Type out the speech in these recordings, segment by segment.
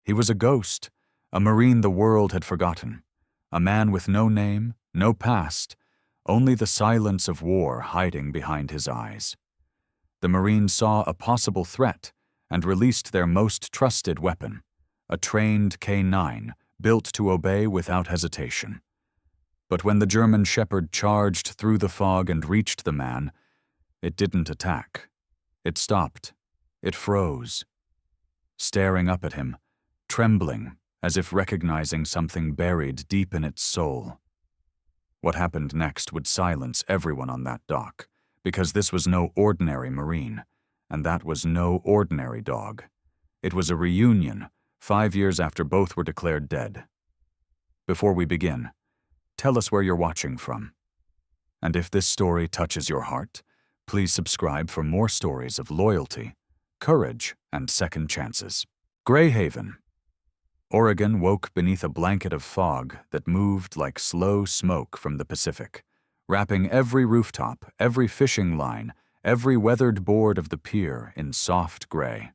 He was a ghost, a Marine the world had forgotten, a man with no name, no past, only the silence of war hiding behind his eyes. The Marines saw a possible threat and released their most trusted weapon, a trained K9 built to obey without hesitation. But when the German Shepherd charged through the fog and reached the man, it didn't attack. It stopped. It froze. Staring up at him, trembling as if recognizing something buried deep in its soul. What happened next would silence everyone on that dock, because this was no ordinary Marine, and that was no ordinary dog. It was a reunion, 5 years after both were declared dead. Before we begin, tell us where you're watching from. And if this story touches your heart, please subscribe for more stories of loyalty, courage, and second chances. Greyhaven. Oregon woke beneath a blanket of fog that moved like slow smoke from the Pacific, wrapping every rooftop, every fishing line, every weathered board of the pier in soft gray.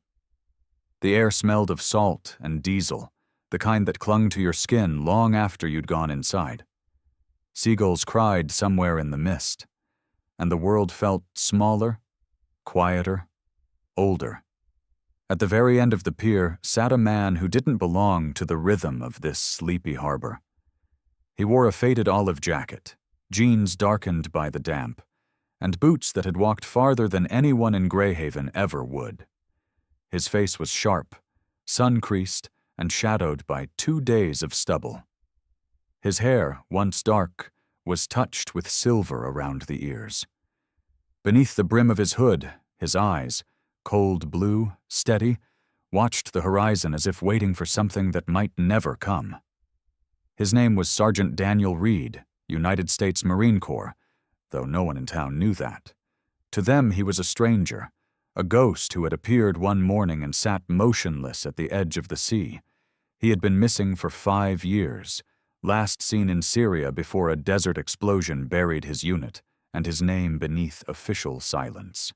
The air smelled of salt and diesel, the kind that clung to your skin long after you'd gone inside. Seagulls cried somewhere in the mist, and the world felt smaller, quieter, older. At the very end of the pier sat a man who didn't belong to the rhythm of this sleepy harbor. He wore a faded olive jacket, jeans darkened by the damp, and boots that had walked farther than anyone in Greyhaven ever would. His face was sharp, sun-creased, and shadowed by 2 days of stubble. His hair, once dark, was touched with silver around the ears. Beneath the brim of his hood, his eyes, cold blue, steady, watched the horizon as if waiting for something that might never come. His name was Sergeant Daniel Reed, United States Marine Corps, though no one in town knew that. To them he was a stranger, a ghost who had appeared one morning and sat motionless at the edge of the sea. He had been missing for 5 years, last seen in Syria before a desert explosion buried his unit, and his name beneath official silence.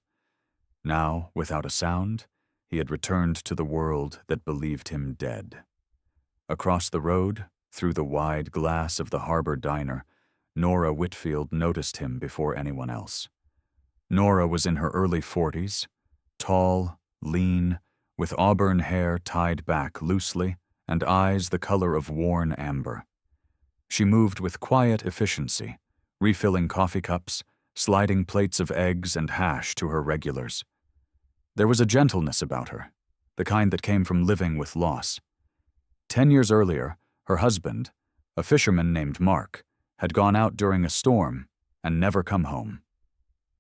Now, without a sound, he had returned to the world that believed him dead. Across the road, through the wide glass of the harbor diner, Nora Whitfield noticed him before anyone else. Nora was in her early 40s, tall, lean, with auburn hair tied back loosely and eyes the color of worn amber. She moved with quiet efficiency, refilling coffee cups, sliding plates of eggs and hash to her regulars. There was a gentleness about her, the kind that came from living with loss. 10 years earlier, her husband, a fisherman named Mark, had gone out during a storm and never come home.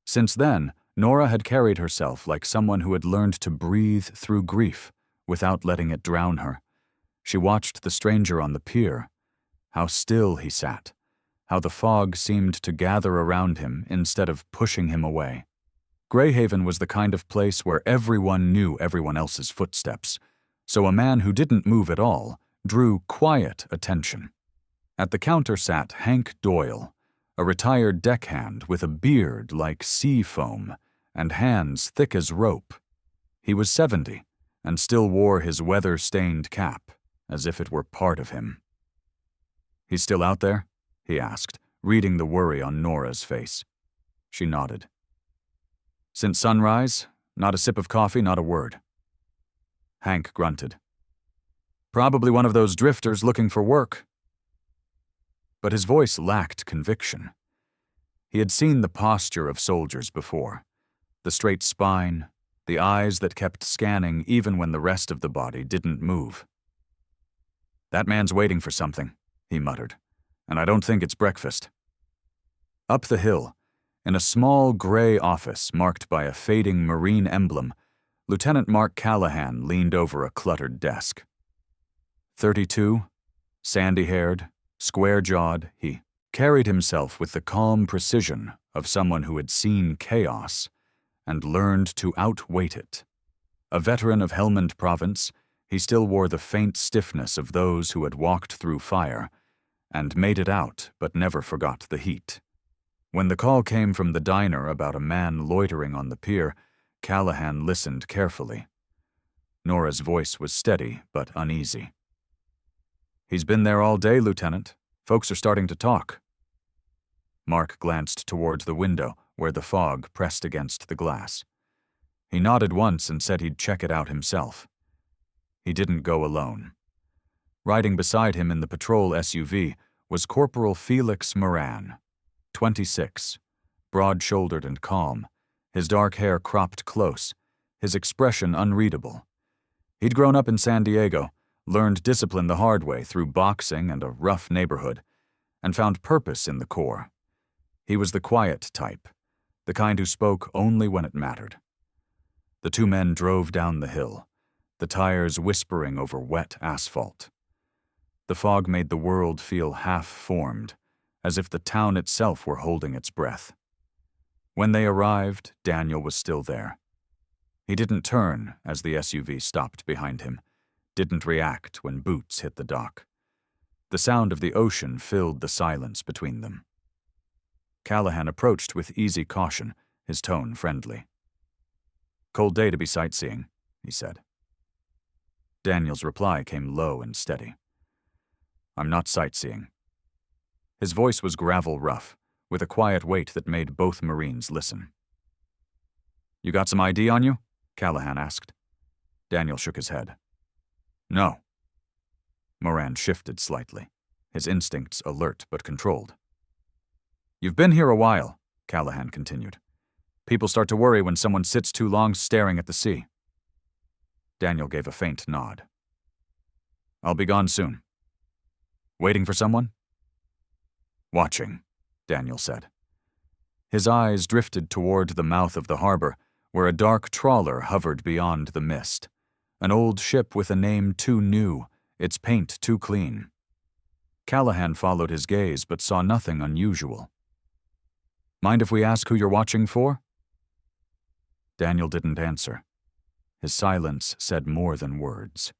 Since then, Nora had carried herself like someone who had learned to breathe through grief without letting it drown her. She watched the stranger on the pier, how still he sat, how the fog seemed to gather around him instead of pushing him away. Greyhaven was the kind of place where everyone knew everyone else's footsteps, so a man who didn't move at all drew quiet attention. At the counter sat Hank Doyle, a retired deckhand with a beard like sea foam and hands thick as rope. He was 70 and still wore his weather-stained cap, as if it were part of him. "He's still out there?" he asked, reading the worry on Nora's face. She nodded. "Since sunrise, not a sip of coffee, not a word." Hank grunted. "Probably one of those drifters looking for work." But his voice lacked conviction. He had seen the posture of soldiers before, the straight spine, the eyes that kept scanning even when the rest of the body didn't move. "That man's waiting for something," he muttered, "and I don't think it's breakfast." Up the hill, in a small gray office marked by a fading Marine emblem, Lieutenant Mark Callahan leaned over a cluttered desk. 32, sandy-haired, square-jawed, he carried himself with the calm precision of someone who had seen chaos and learned to outwait it. A veteran of Helmand Province, he still wore the faint stiffness of those who had walked through fire and made it out but never forgot the heat. When the call came from the diner about a man loitering on the pier, Callahan listened carefully. Nora's voice was steady but uneasy. "He's been there all day, Lieutenant. Folks are starting to talk." Mark glanced towards the window, where the fog pressed against the glass. He nodded once and said he'd check it out himself. He didn't go alone. Riding beside him in the patrol SUV was Corporal Felix Moran, 26, broad-shouldered and calm, his dark hair cropped close, his expression unreadable. He'd grown up in San Diego, learned discipline the hard way through boxing and a rough neighborhood, and found purpose in the Corps. He was the quiet type, the kind who spoke only when it mattered. The two men drove down the hill, the tires whispering over wet asphalt. The fog made the world feel half-formed, as if the town itself were holding its breath. When they arrived, Daniel was still there. He didn't turn as the SUV stopped behind him, didn't react when boots hit the dock. The sound of the ocean filled the silence between them. Callahan approached with easy caution, his tone friendly. "Cold day to be sightseeing," he said. Daniel's reply came low and steady. "I'm not sightseeing." His voice was gravel rough, with a quiet weight that made both Marines listen. "You got some ID on you?" Callahan asked. Daniel shook his head. "No." Moran shifted slightly, his instincts alert but controlled. "You've been here a while," Callahan continued. "People start to worry when someone sits too long staring at the sea." Daniel gave a faint nod. "I'll be gone soon." "Waiting for someone?" "Watching," Daniel said. His eyes drifted toward the mouth of the harbor, where a dark trawler hovered beyond the mist, an old ship with a name too new, its paint too clean. Callahan followed his gaze but saw nothing unusual. "Mind if we ask who you're watching for?" Daniel didn't answer. His silence said more than words.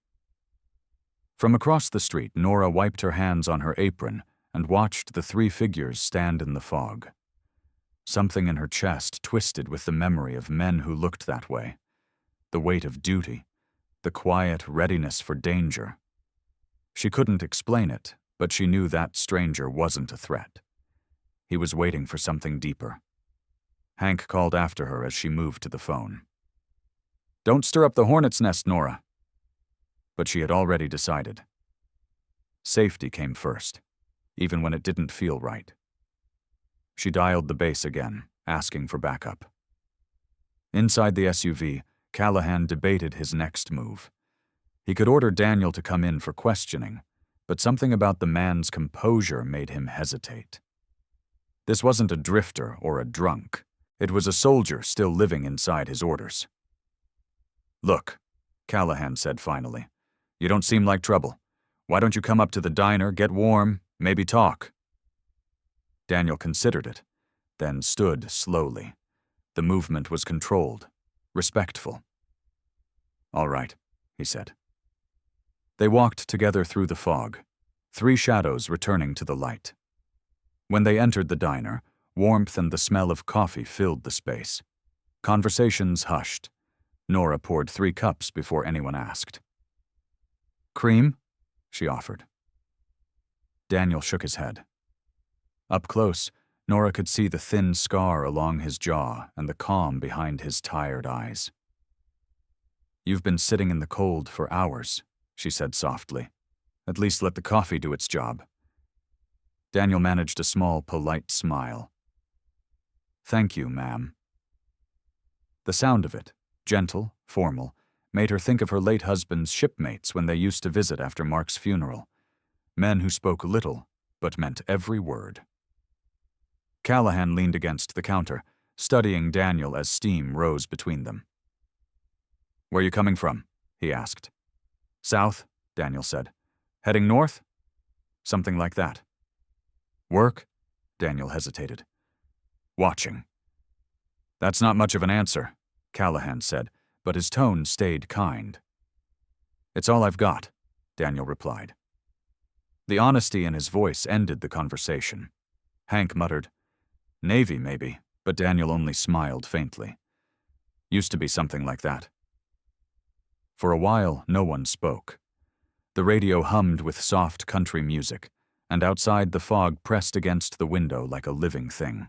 From across the street, Nora wiped her hands on her apron and watched the three figures stand in the fog. Something in her chest twisted with the memory of men who looked that way, the weight of duty, the quiet readiness for danger. She couldn't explain it, but she knew that stranger wasn't a threat. He was waiting for something deeper. Hank called after her as she moved to the phone. "Don't stir up the hornet's nest, Nora." But she had already decided. Safety came first, even when it didn't feel right. She dialed the base again, asking for backup. Inside the SUV, Callahan debated his next move. He could order Daniel to come in for questioning, but something about the man's composure made him hesitate. This wasn't a drifter or a drunk. It was a soldier still living inside his orders. "Look," Callahan said finally, "you don't seem like trouble. Why don't you come up to the diner, get warm, maybe talk?" Daniel considered it, then stood slowly. The movement was controlled, respectful. "All right," he said. They walked together through the fog, three shadows returning to the light. When they entered the diner, warmth and the smell of coffee filled the space. Conversations hushed. Nora poured 3 cups before anyone asked. "Cream?" she offered. Daniel shook his head. Up close, Nora could see the thin scar along his jaw and the calm behind his tired eyes. "You've been sitting in the cold for hours," she said softly. "At least let the coffee do its job." Daniel managed a small, polite smile. "Thank you, ma'am." The sound of it, gentle, formal, made her think of her late husband's shipmates when they used to visit after Mark's funeral. Men who spoke little, but meant every word. Callahan leaned against the counter, studying Daniel as steam rose between them. "Where you coming from?" he asked. "South," Daniel said. "Heading north?" "Something like that." "Work?" Daniel hesitated. "Watching." "That's not much of an answer," Callahan said, but his tone stayed kind. "It's all I've got," Daniel replied. The honesty in his voice ended the conversation. Hank muttered, "Navy, maybe," but Daniel only smiled faintly. "Used to be something like that." For a while, no one spoke. The radio hummed with soft country music, and outside the fog pressed against the window like a living thing.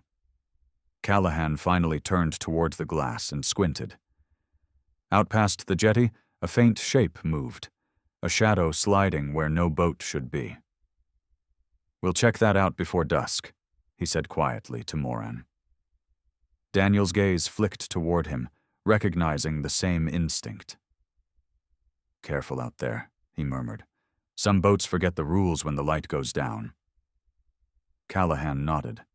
Callahan finally turned toward the glass and squinted. Out past the jetty, a faint shape moved, a shadow sliding where no boat should be. "We'll check that out before dusk," he said quietly to Moran. Daniel's gaze flicked toward him, recognizing the same instinct. "Careful out there," he murmured. "Some boats forget the rules when the light goes down." Callahan nodded.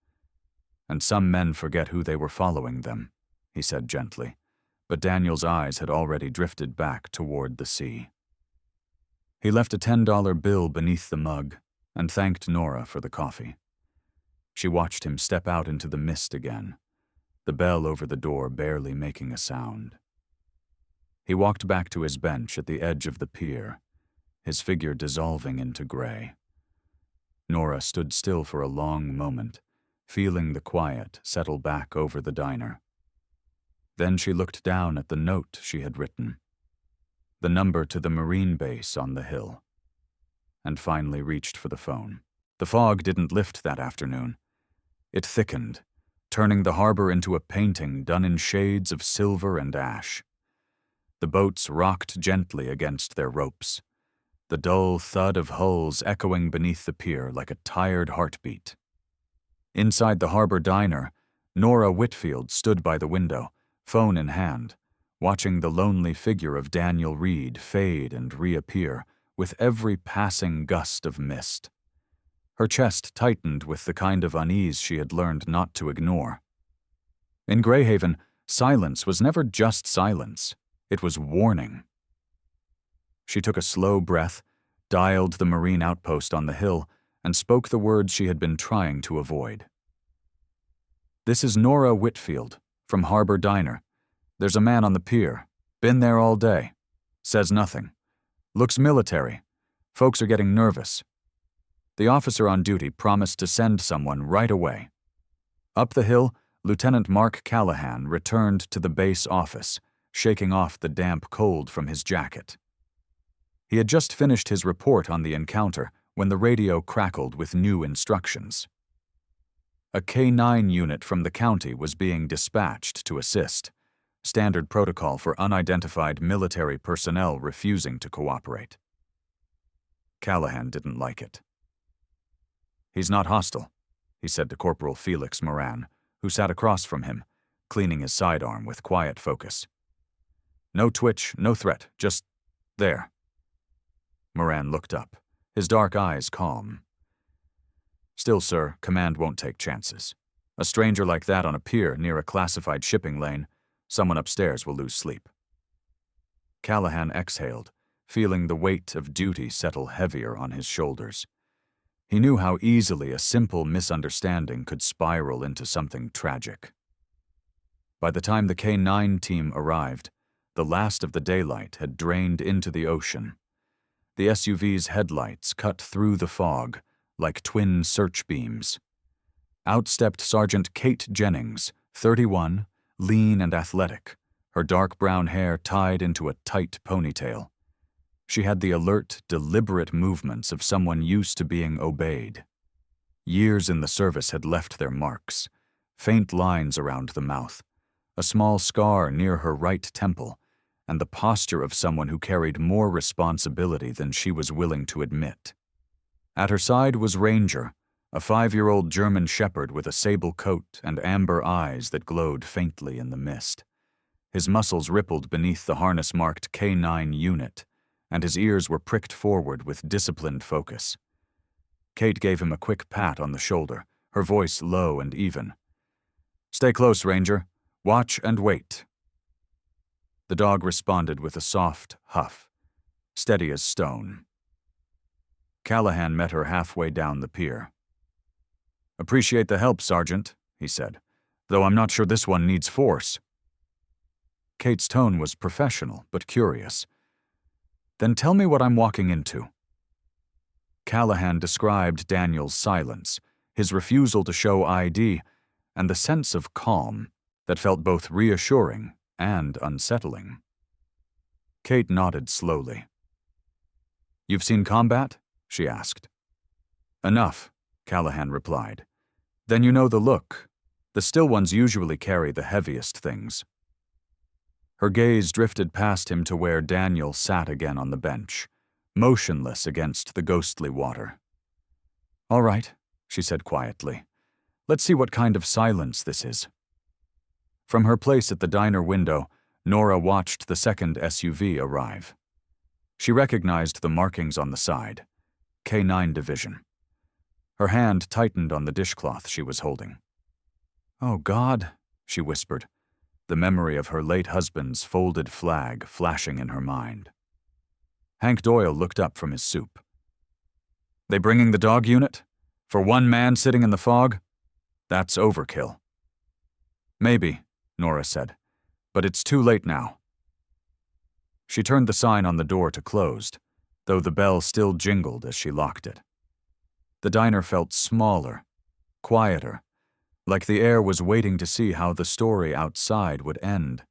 "And some men forget who they were following them," he said gently, but Daniel's eyes had already drifted back toward the sea. He left a $10 bill beneath the mug and thanked Nora for the coffee. She watched him step out into the mist again, the bell over the door barely making a sound. He walked back to his bench at the edge of the pier, his figure dissolving into gray. Nora stood still for a long moment, feeling the quiet settle back over the diner. Then she looked down at the note she had written, the number to the Marine base on the hill, and finally reached for the phone. The fog didn't lift that afternoon. It thickened, turning the harbor into a painting done in shades of silver and ash. The boats rocked gently against their ropes, the dull thud of hulls echoing beneath the pier like a tired heartbeat. Inside the harbor diner, Nora Whitfield stood by the window, phone in hand, watching the lonely figure of Daniel Reed fade and reappear with every passing gust of mist. Her chest tightened with the kind of unease she had learned not to ignore. In Greyhaven, silence was never just silence. It was warning. She took a slow breath, dialed the Marine outpost on the hill, and spoke the words she had been trying to avoid. "This is Nora Whitfield, from Harbor Diner. There's a man on the pier. Been there all day. Says nothing. Looks military. Folks are getting nervous. The officer on duty promised to send someone right away." Up the hill, Lieutenant Mark Callahan returned to the base office, shaking off the damp cold from his jacket. He had just finished his report on the encounter when the radio crackled with new instructions. A K-9 unit from the county was being dispatched to assist, standard protocol for unidentified military personnel refusing to cooperate. Callahan didn't like it. "He's not hostile," he said to Corporal Felix Moran, who sat across from him, cleaning his sidearm with quiet focus. "No twitch, no threat, just there." Moran looked up, his dark eyes calm. "Still, sir, command won't take chances. A stranger like that on a pier near a classified shipping lane, someone upstairs will lose sleep." Callahan exhaled, feeling the weight of duty settle heavier on his shoulders. He knew how easily a simple misunderstanding could spiral into something tragic. By the time the K-9 team arrived, the last of the daylight had drained into the ocean. The SUV's headlights cut through the fog like twin search beams. Out stepped Sergeant Kate Jennings, 31, lean and athletic, her dark brown hair tied into a tight ponytail. She had the alert, deliberate movements of someone used to being obeyed. Years in the service had left their marks, faint lines around the mouth, a small scar near her right temple, and the posture of someone who carried more responsibility than she was willing to admit. At her side was Ranger, a 5-year-old German shepherd with a sable coat and amber eyes that glowed faintly in the mist. His muscles rippled beneath the harness-marked K-9 unit, and his ears were pricked forward with disciplined focus. Kate gave him a quick pat on the shoulder, her voice low and even. "Stay close, Ranger. Watch and wait." The dog responded with a soft huff, steady as stone. Callahan met her halfway down the pier. "Appreciate the help, Sergeant," he said, "though I'm not sure this one needs force." Kate's tone was professional but curious. "Then tell me what I'm walking into." Callahan described Daniel's silence, his refusal to show ID, and the sense of calm that felt both reassuring and unsettling. Kate nodded slowly. "You've seen combat?" she asked. "Enough," Callahan replied. "Then you know the look. The still ones usually carry the heaviest things." Her gaze drifted past him to where Daniel sat again on the bench, motionless against the ghostly water. "All right," she said quietly. "Let's see what kind of silence this is." From her place at the diner window, Nora watched the second SUV arrive. She recognized the markings on the side. K-9 Division. Her hand tightened on the dishcloth she was holding. "Oh, God," she whispered, the memory of her late husband's folded flag flashing in her mind. Hank Doyle looked up from his soup. "They bringing the dog unit? For one man sitting in the fog? That's overkill." "Maybe," Nora said, "but it's too late now." She turned the sign on the door to closed, though the bell still jingled as she locked it. The diner felt smaller, quieter, like the air was waiting to see how the story outside would end.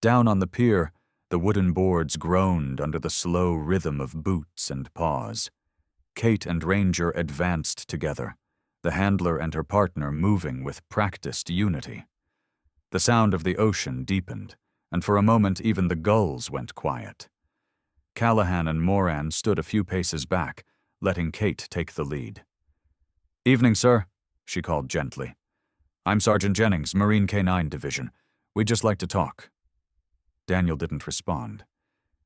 Down on the pier, the wooden boards groaned under the slow rhythm of boots and paws. Kate and Ranger advanced together, the handler and her partner moving with practiced unity. The sound of the ocean deepened, and for a moment even the gulls went quiet. Callahan and Moran stood a few paces back, letting Kate take the lead. "Evening, sir," she called gently. "I'm Sergeant Jennings, Marine K-9 Division. We'd just like to talk." Daniel didn't respond.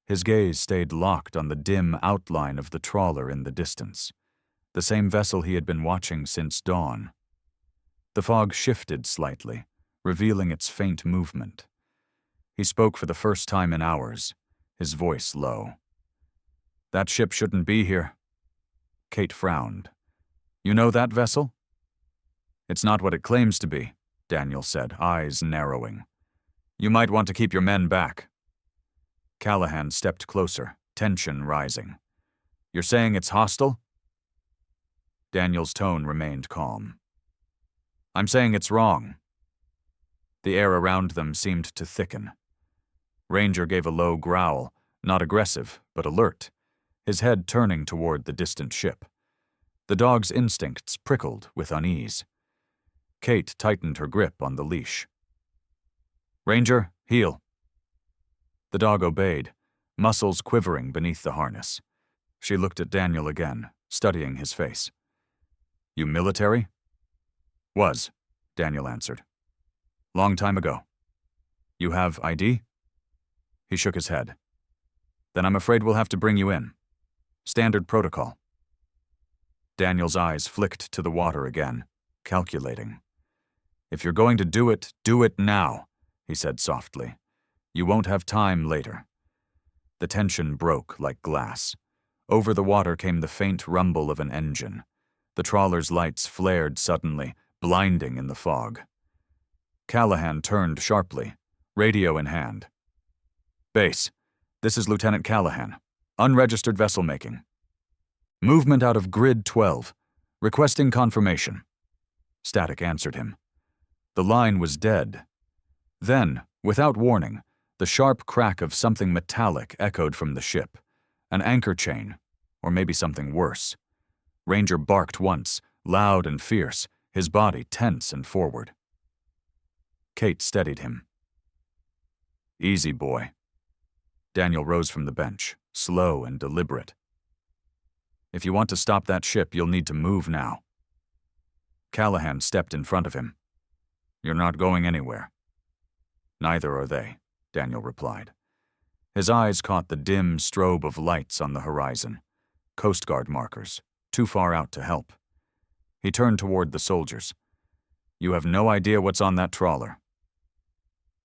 His gaze stayed locked on the dim outline of the trawler in the distance, the same vessel he had been watching since dawn. The fog shifted slightly, revealing its faint movement. He spoke for the first time in hours, his voice low. "That ship shouldn't be here." Kate frowned. "You know that vessel?" "It's not what it claims to be," Daniel said, eyes narrowing. "You might want to keep your men back." Callahan stepped closer, tension rising. "You're saying it's hostile?" Daniel's tone remained calm. "I'm saying it's wrong." The air around them seemed to thicken. Ranger gave a low growl, not aggressive, but alert, his head turning toward the distant ship. The dog's instincts prickled with unease. Kate tightened her grip on the leash. "Ranger, heel." The dog obeyed, muscles quivering beneath the harness. She looked at Daniel again, studying his face. "You military?" "Was," Daniel answered. "Long time ago." "You have ID?" He shook his head. "Then I'm afraid we'll have to bring you in. Standard protocol." Daniel's eyes flicked to the water again, calculating. "If you're going to do it now," he said softly. "You won't have time later." The tension broke like glass. Over the water came the faint rumble of an engine. The trawler's lights flared suddenly, blinding in the fog. Callahan turned sharply, radio in hand. "Base, this is Lieutenant Callahan. Unregistered vessel making. Movement out of Grid 12. Requesting confirmation." Static answered him. The line was dead. Then, without warning, the sharp crack of something metallic echoed from the ship. An anchor chain, or maybe something worse. Ranger barked once, loud and fierce, his body tense and forward. Kate steadied him. "Easy, boy." Daniel rose from the bench, slow and deliberate. "If you want to stop that ship, you'll need to move now." Callahan stepped in front of him. "You're not going anywhere." "Neither are they," Daniel replied. His eyes caught the dim strobe of lights on the horizon. Coast Guard markers, too far out to help. He turned toward the soldiers. "You have no idea what's on that trawler."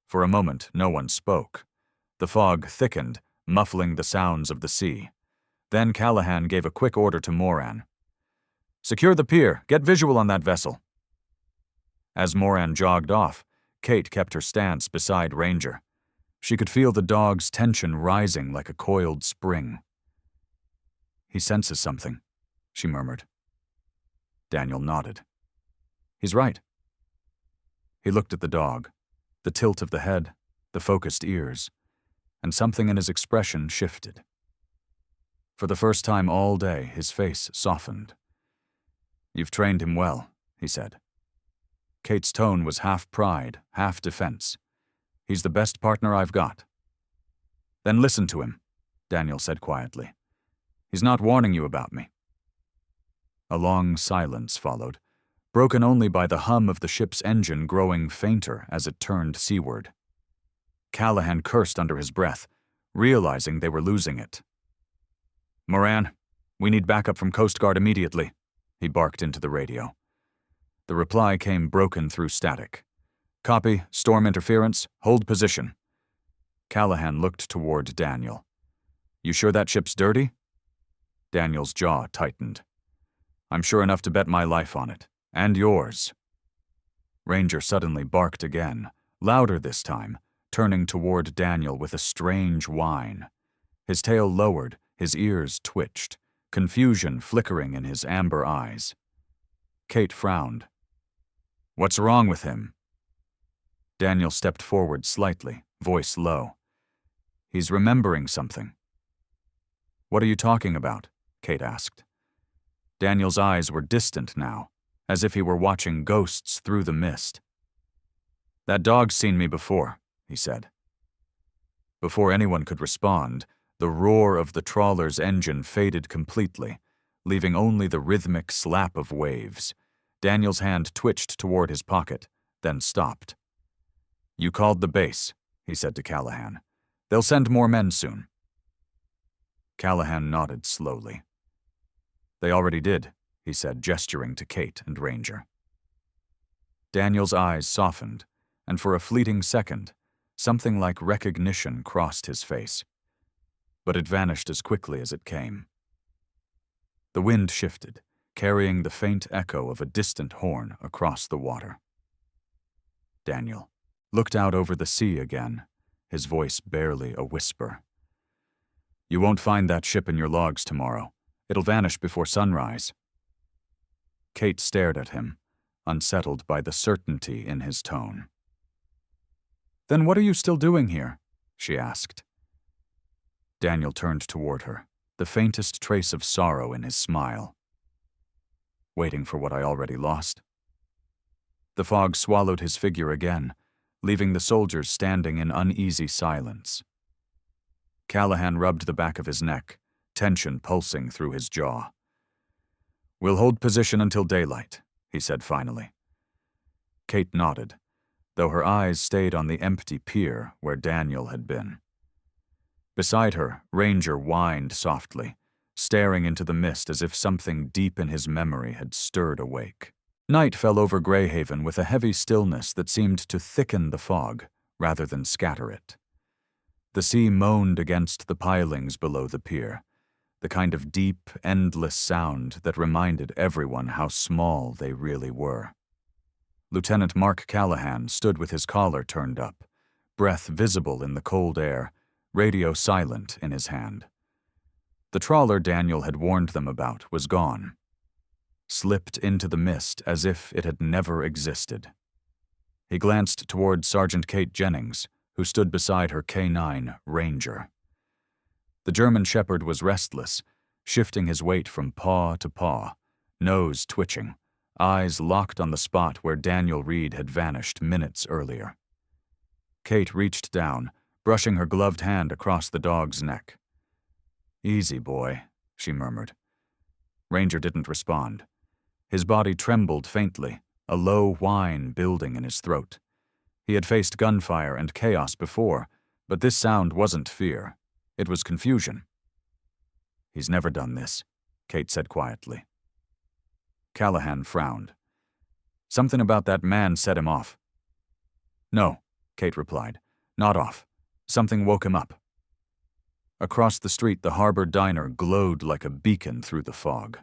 For a moment, no one spoke. The fog thickened, muffling the sounds of the sea. Then Callahan gave a quick order to Moran. "Secure the pier. Get visual on that vessel." As Moran jogged off, Kate kept her stance beside Ranger. She could feel the dog's tension rising like a coiled spring. "He senses something," she murmured. Daniel nodded. "He's right." He looked at the dog, the tilt of the head, the focused ears. and something in his expression shifted. For the first time all day, his face softened. "You've trained him well," he said. Kate's tone was half pride, half defense. "He's the best partner I've got." "Then listen to him," Daniel said quietly. "He's not warning you about me." A long silence followed, broken only by the hum of the ship's engine growing fainter as it turned seaward. Callahan cursed under his breath, realizing they were losing it. "Moran, we need backup from Coast Guard immediately," he barked into the radio. The reply came broken through static. "Copy, storm interference, hold position." Callahan looked toward Daniel. "You sure that ship's dirty?" Daniel's jaw tightened. "I'm sure enough to bet my life on it. And yours." Ranger suddenly barked again, louder this time, turning toward Daniel with a strange whine. His tail lowered, his ears twitched, confusion flickering in his amber eyes. Kate frowned. "What's wrong with him?" Daniel stepped forward slightly, voice low. "He's remembering something." "What are you talking about?" Kate asked. Daniel's eyes were distant now, as if he were watching ghosts through the mist. "That dog's seen me before," he said. Before anyone could respond, the roar of the trawler's engine faded completely, leaving only the rhythmic slap of waves. Daniel's hand twitched toward his pocket, then stopped. "You called the base," he said to Callahan. "They'll send more men soon." Callahan nodded slowly. "They already did," he said, gesturing to Kate and Ranger. Daniel's eyes softened, and for a fleeting second, something like recognition crossed his face. But it vanished as quickly as it came. The wind shifted, carrying the faint echo of a distant horn across the water. Daniel looked out over the sea again, his voice barely a whisper. "You won't find that ship in your logs tomorrow. It'll vanish before sunrise." Kate stared at him, unsettled by the certainty in his tone. "Then what are you still doing here?" she asked. Daniel turned toward her, the faintest trace of sorrow in his smile. "Waiting for what I already lost." The fog swallowed his figure again, leaving the soldiers standing in uneasy silence. Callahan rubbed the back of his neck, tension pulsing through his jaw. "We'll hold position until daylight," he said finally. Kate nodded, though her eyes stayed on the empty pier where Daniel had been. Beside her, Ranger whined softly, staring into the mist as if something deep in his memory had stirred awake. Night fell over Greyhaven with a heavy stillness that seemed to thicken the fog rather than scatter it. The sea moaned against the pilings below the pier, the kind of deep, endless sound that reminded everyone how small they really were. Lieutenant Mark Callahan stood with his collar turned up, breath visible in the cold air, radio silent in his hand. The trawler Daniel had warned them about was gone, slipped into the mist as if it had never existed. He glanced toward Sergeant Kate Jennings, who stood beside her K9 Ranger. The German shepherd was restless, shifting his weight from paw to paw, nose twitching, eyes locked on the spot where Daniel Reed had vanished minutes earlier. Kate reached down, brushing her gloved hand across the dog's neck. "Easy, boy," she murmured. Ranger didn't respond. His body trembled faintly, a low whine building in his throat. He had faced gunfire and chaos before, but this sound wasn't fear. It was confusion. "He's never done this," Kate said quietly. Callahan frowned. "Something about that man set him off." "No," Kate replied. "Not off. Something woke him up." Across the street, the harbor diner glowed like a beacon through the fog.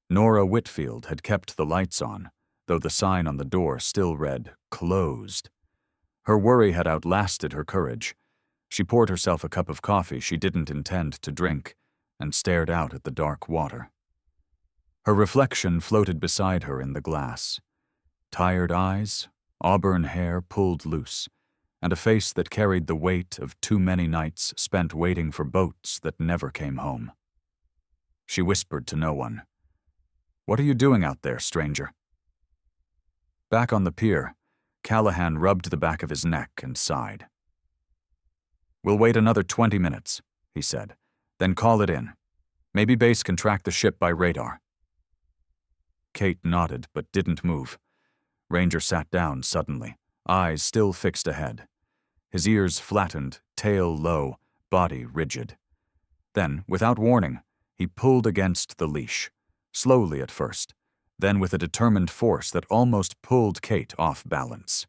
Nora Whitfield had kept the lights on, though the sign on the door still read, "Closed." Her worry had outlasted her courage. She poured herself a cup of coffee she didn't intend to drink and stared out at the dark water. Her reflection floated beside her in the glass. Tired eyes, auburn hair pulled loose, and a face that carried the weight of too many nights spent waiting for boats that never came home. She whispered to no one, "What are you doing out there, stranger?" Back on the pier, Callahan rubbed the back of his neck and sighed. "We'll wait another 20 minutes, he said, "then call it in. Maybe base can track the ship by radar." Kate nodded but didn't move. Ranger sat down suddenly, eyes still fixed ahead. His ears flattened, tail low, body rigid. Then, without warning, he pulled against the leash, slowly at first, then with a determined force that almost pulled Kate off balance.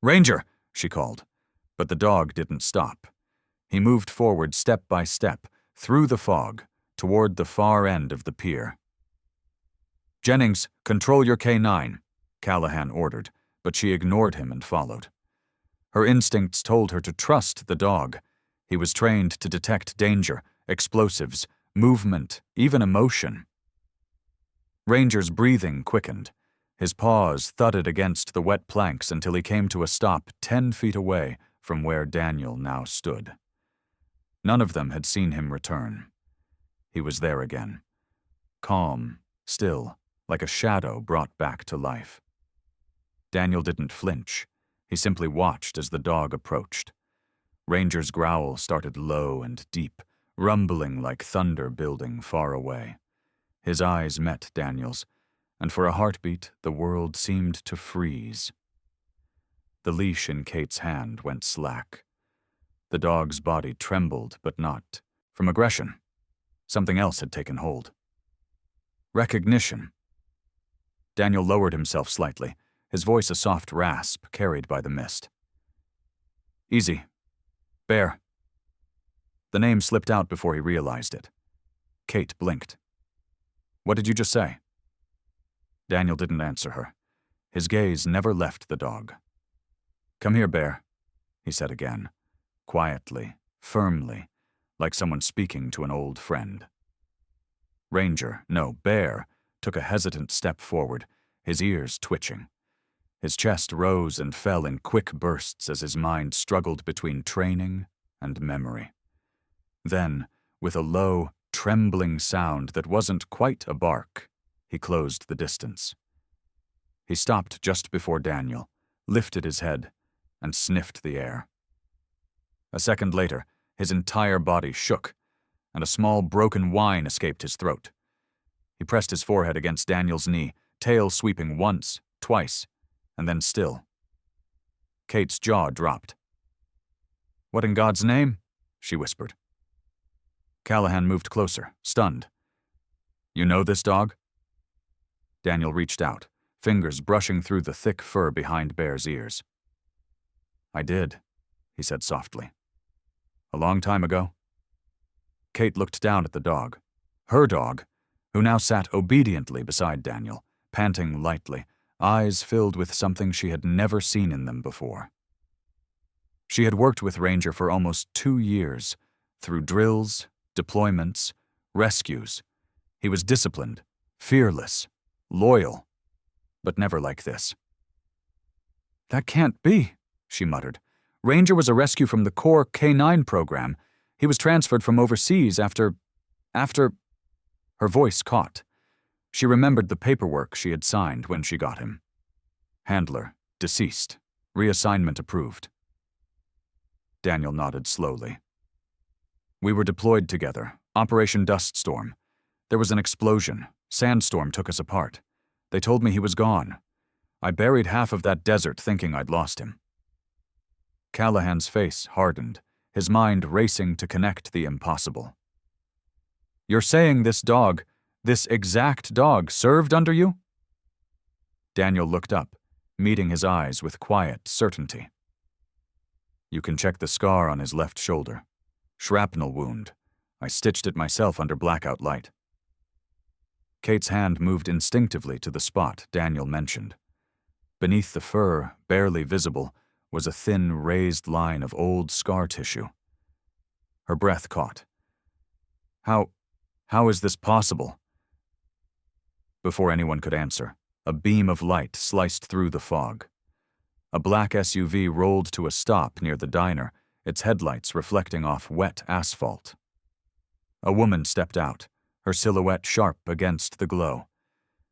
"Ranger!" she called, but the dog didn't stop. He moved forward step by step, through the fog, toward the far end of the pier. "Jennings, control your K9, Callahan ordered, but she ignored him and followed. Her instincts told her to trust the dog. He was trained to detect danger, explosives, movement, even emotion. Ranger's breathing quickened. His paws thudded against the wet planks until he came to a stop 10 feet away from where Daniel now stood. None of them had seen him return. He was there again. Calm, still, like a shadow brought back to life. Daniel didn't flinch. He simply watched as the dog approached. Ranger's growl started low and deep, rumbling like thunder building far away. His eyes met Daniel's, and for a heartbeat the world seemed to freeze. The leash in Kate's hand went slack. The dog's body trembled, but not from aggression. Something else had taken hold. Recognition. Daniel lowered himself slightly, his voice a soft rasp carried by the mist. "Easy. Bear." The name slipped out before he realized it. Kate blinked. "What did you just say?" Daniel didn't answer her. His gaze never left the dog. "Come here, Bear," he said again, quietly, firmly, like someone speaking to an old friend. Bear, took a hesitant step forward, his ears twitching. His chest rose and fell in quick bursts as his mind struggled between training and memory. Then, with a low, trembling sound that wasn't quite a bark, he closed the distance. He stopped just before Daniel, lifted his head, and sniffed the air. A second later, his entire body shook, and a small broken whine escaped his throat. He pressed his forehead against Daniel's knee, tail sweeping once, twice, and then still. Kate's jaw dropped. "What in God's name?" she whispered. Callahan moved closer, stunned. "You know this dog?" Daniel reached out, fingers brushing through the thick fur behind Bear's ears. "I did," he said softly. "A long time ago." Kate looked down at the dog. Her dog, who now sat obediently beside Daniel, panting lightly, eyes filled with something she had never seen in them before. She had worked with Ranger for almost 2 years, through drills, deployments, rescues. He was disciplined, fearless, loyal, but never like this. "That can't be," she muttered. "Ranger was a rescue from the core K9 program. He was transferred from overseas after... Her voice caught. She remembered the paperwork she had signed when she got him. Handler, deceased, reassignment approved. Daniel nodded slowly. "We were deployed together, Operation Dust Storm. There was an explosion. Sandstorm took us apart. They told me he was gone. I buried half of that desert thinking I'd lost him." Callahan's face hardened, his mind racing to connect the impossible. "You're saying this dog, this exact dog, served under you?" Daniel looked up, meeting his eyes with quiet certainty. "You can check the scar on his left shoulder. Shrapnel wound. I stitched it myself under blackout light." Kate's hand moved instinctively to the spot Daniel mentioned. Beneath the fur, barely visible, was a thin, raised line of old scar tissue. Her breath caught. How is this possible?" Before anyone could answer, a beam of light sliced through the fog. A black SUV rolled to a stop near the diner, its headlights reflecting off wet asphalt. A woman stepped out, her silhouette sharp against the glow.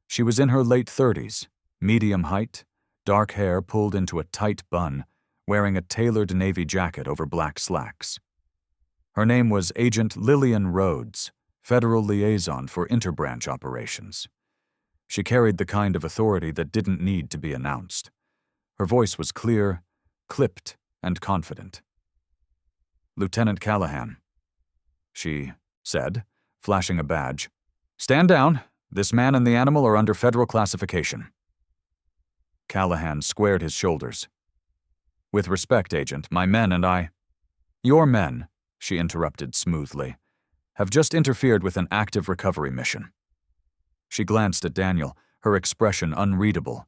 She was in her late 30s, medium height, dark hair pulled into a tight bun, wearing a tailored navy jacket over black slacks. Her name was Agent Lillian Rhodes, Federal Liaison for Interbranch Operations. She carried the kind of authority that didn't need to be announced. Her voice was clear, clipped, and confident. "Lieutenant Callahan," she said, flashing a badge. "Stand down. This man and the animal are under federal classification." Callahan squared his shoulders. "With respect, Agent, my men and I—" "Your men," she interrupted smoothly, "have just interfered with an active recovery mission." She glanced at Daniel, her expression unreadable.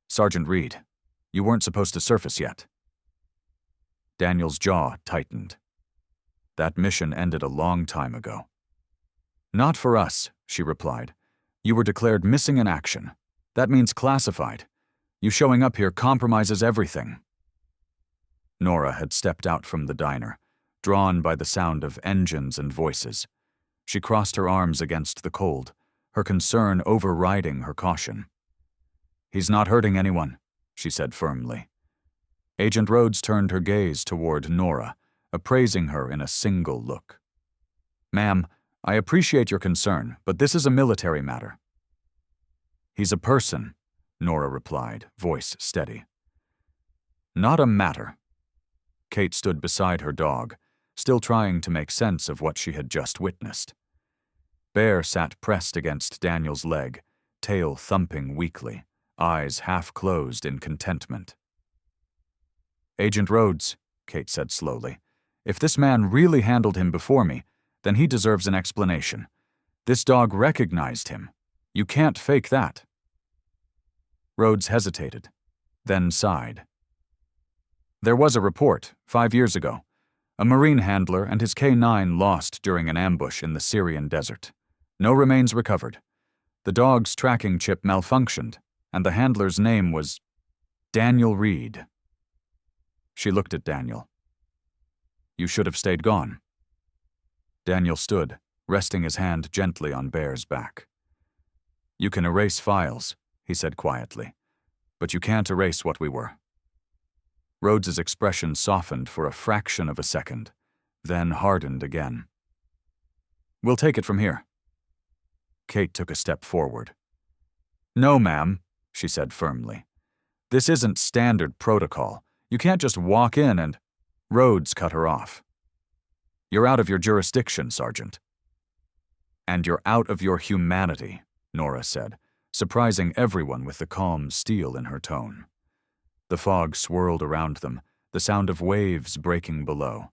"Sergeant Reed, you weren't supposed to surface yet." Daniel's jaw tightened. That mission ended a long time ago. "Not for us," she replied. "You were declared missing in action. That means classified. You showing up here compromises everything." Nora had stepped out from the diner, drawn by the sound of engines and voices. She crossed her arms against the cold, her concern overriding her caution. "He's not hurting anyone," she said firmly. Agent Rhodes turned her gaze toward Nora, appraising her in a single look. "Ma'am, I appreciate your concern, but this is a military matter." "He's a person," Nora replied, voice steady. "Not a matter." Kate stood beside her dog, still trying to make sense of what she had just witnessed. Bear sat pressed against Daniel's leg, tail thumping weakly, eyes half closed in contentment. "Agent Rhodes," Kate said slowly, "if this man really handled him before me, then he deserves an explanation. This dog recognized him. You can't fake that." Rhodes hesitated, then sighed. "There was a report, 5 years ago. A Marine handler and his K9 lost during an ambush in the Syrian desert. No remains recovered. The dog's tracking chip malfunctioned, and the handler's name was Daniel Reed." She looked at Daniel. "You should have stayed gone." Daniel stood, resting his hand gently on Bear's back. "You can erase files," he said quietly, "but you can't erase what we were." Rhodes's expression softened for a fraction of a second, then hardened again. "We'll take it from here." Kate took a step forward. "No, ma'am," she said firmly. "This isn't standard protocol. You can't just walk in and—" Rhodes cut her off. "You're out of your jurisdiction, Sergeant." "And you're out of your humanity," Nora said, surprising everyone with the calm steel in her tone. The fog swirled around them, the sound of waves breaking below.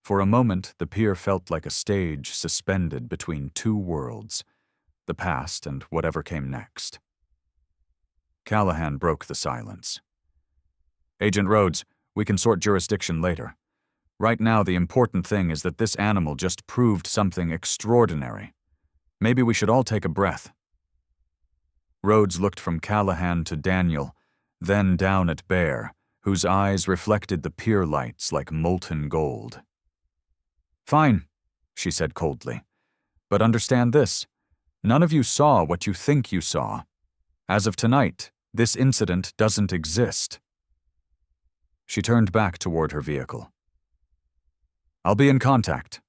For a moment, the pier felt like a stage suspended between two worlds, the past and whatever came next. Callahan broke the silence. "Agent Rhodes, we can sort jurisdiction later. Right now, the important thing is that this animal just proved something extraordinary. Maybe we should all take a breath." Rhodes looked from Callahan to Daniel, then down at Bear, whose eyes reflected the pier lights like molten gold. "Fine," she said coldly. "But understand this. None of you saw what you think you saw. As of tonight, this incident doesn't exist." She turned back toward her vehicle. "I'll be in contact."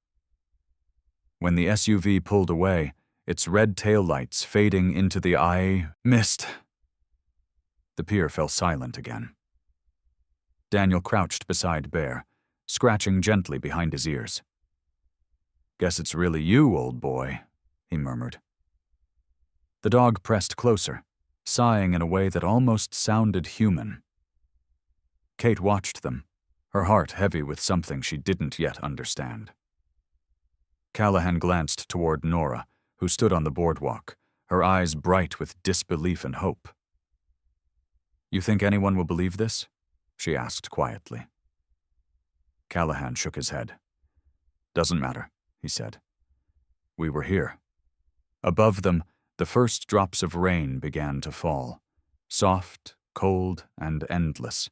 When the SUV pulled away, its red taillights fading into the eye mist, the pier fell silent again. Daniel crouched beside Bear, scratching gently behind his ears. "Guess it's really you, old boy," he murmured. The dog pressed closer, sighing in a way that almost sounded human. Kate watched them, her heart heavy with something she didn't yet understand. Callahan glanced toward Nora, who stood on the boardwalk, her eyes bright with disbelief and hope. "You think anyone will believe this?" she asked quietly. Callahan shook his head. "Doesn't matter," he said. "We were here." Above them, the first drops of rain began to fall, soft, cold and endless,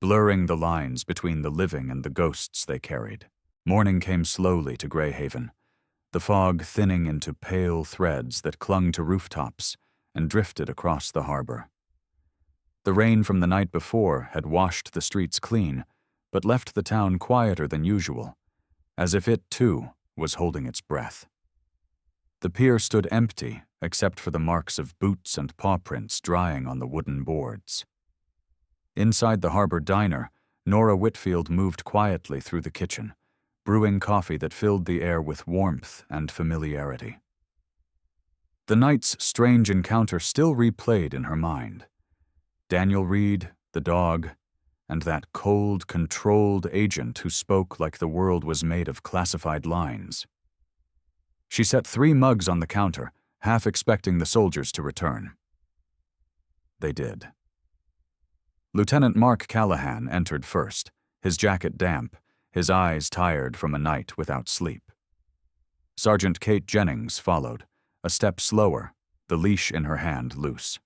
blurring the lines between the living and the ghosts they carried. Morning came slowly to Greyhaven, the fog thinning into pale threads that clung to rooftops and drifted across the harbor. The rain from the night before had washed the streets clean, but left the town quieter than usual, as if it, too, was holding its breath. The pier stood empty, except for the marks of boots and paw prints drying on the wooden boards. Inside the harbor diner, Nora Whitfield moved quietly through the kitchen, brewing coffee that filled the air with warmth and familiarity. The night's strange encounter still replayed in her mind. Daniel Reed, the dog, and that cold, controlled agent who spoke like the world was made of classified lines. She set 3 mugs on the counter, half expecting the soldiers to return. They did. Lieutenant Mark Callahan entered first, his jacket damp, his eyes tired from a night without sleep. Sergeant Kate Jennings followed, a step slower, the leash in her hand loose.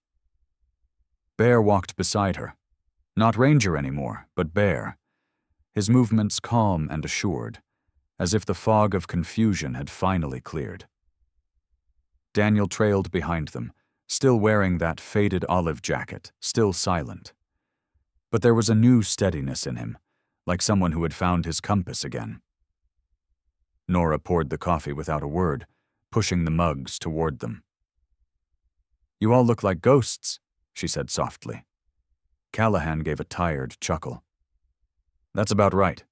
Bear walked beside her. Not Ranger anymore, but Bear, his movements calm and assured, as if the fog of confusion had finally cleared. Daniel trailed behind them, still wearing that faded olive jacket, still silent. But there was a new steadiness in him, like someone who had found his compass again. Nora poured the coffee without a word, pushing the mugs toward them. "You all look like ghosts," she said softly. Callahan gave a tired chuckle. "That's about right."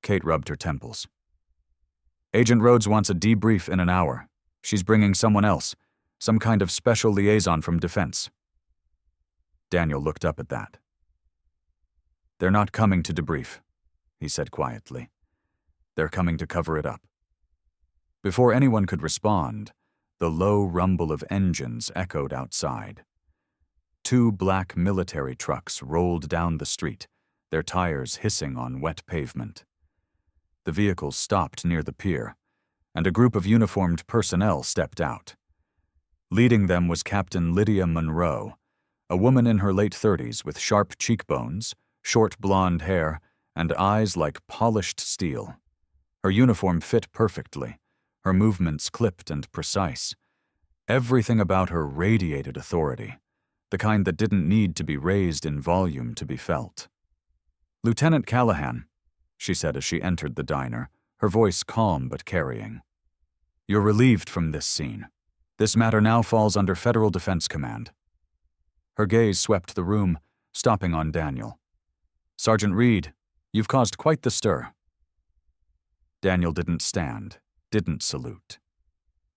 Kate rubbed her temples. "Agent Rhodes wants a debrief in an hour. She's bringing someone else, some kind of special liaison from Defense." Daniel looked up at that. "They're not coming to debrief," he said quietly. "They're coming to cover it up." Before anyone could respond, the low rumble of engines echoed outside. 2 black military trucks rolled down the street, their tires hissing on wet pavement. The vehicles stopped near the pier, and a group of uniformed personnel stepped out. Leading them was Captain Lydia Monroe, a woman in her late 30s with sharp cheekbones, short blonde hair, and eyes like polished steel. Her uniform fit perfectly, her movements clipped and precise. Everything about her radiated authority, the kind that didn't need to be raised in volume to be felt. "Lieutenant Callahan," she said as she entered the diner, her voice calm but carrying. "You're relieved from this scene. This matter now falls under Federal Defense Command." Her gaze swept the room, stopping on Daniel. "Sergeant Reed, you've caused quite the stir." Daniel didn't stand, didn't salute.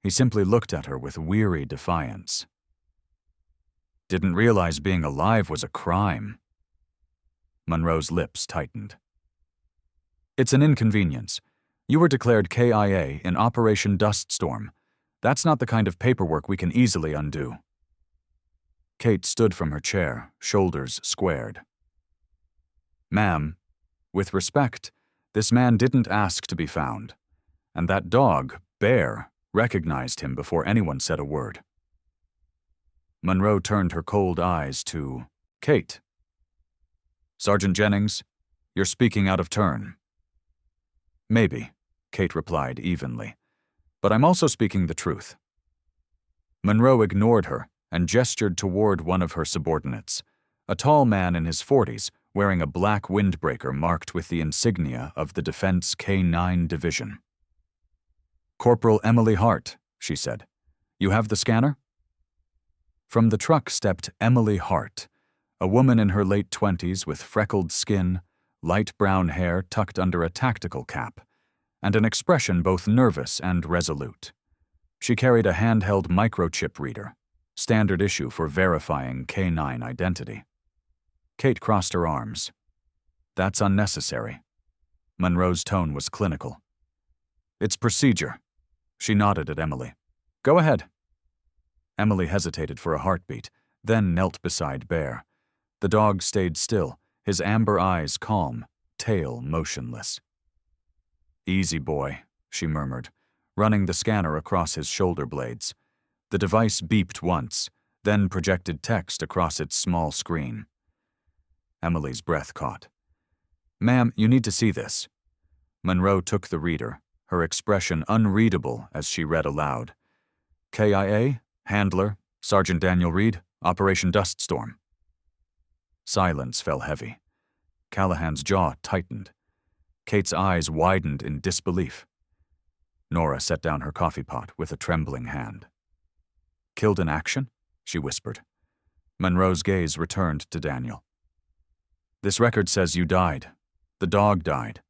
He simply looked at her with weary defiance. "Didn't realize being alive was a crime." Monroe's lips tightened. "It's an inconvenience. You were declared KIA in Operation Dust Storm. That's not the kind of paperwork we can easily undo." Kate stood from her chair, shoulders squared. "Ma'am, with respect, this man didn't ask to be found, and that dog, Bear, recognized him before anyone said a word." Monroe turned her cold eyes to Kate. "Sergeant Jennings, you're speaking out of turn." "Maybe," Kate replied evenly, "but I'm also speaking the truth." Monroe ignored her and gestured toward one of her subordinates, a tall man in his 40s wearing a black windbreaker marked with the insignia of the Defense K-9 Division. "Corporal Emily Hart," she said. "You have the scanner?" From the truck stepped Emily Hart, a woman in her late 20s with freckled skin, light brown hair tucked under a tactical cap, and an expression both nervous and resolute. She carried a handheld microchip reader, standard issue for verifying K-9 identity. Kate crossed her arms. "That's unnecessary." Monroe's tone was clinical. "It's procedure." She nodded at Emily. "Go ahead." Emily hesitated for a heartbeat, then knelt beside Bear. The dog stayed still, his amber eyes calm, tail motionless. "Easy, boy," she murmured, running the scanner across his shoulder blades. The device beeped once, then projected text across its small screen. Emily's breath caught. "Ma'am, you need to see this." Monroe took the reader, her expression unreadable as she read aloud. "KIA, Handler, Sergeant Daniel Reed, Operation Dust Storm." Silence fell heavy. Callahan's jaw tightened. Kate's eyes widened in disbelief. Nora set down her coffee pot with a trembling hand. "Killed in action?" she whispered. Monroe's gaze returned to Daniel. "This record says you died. The dog died.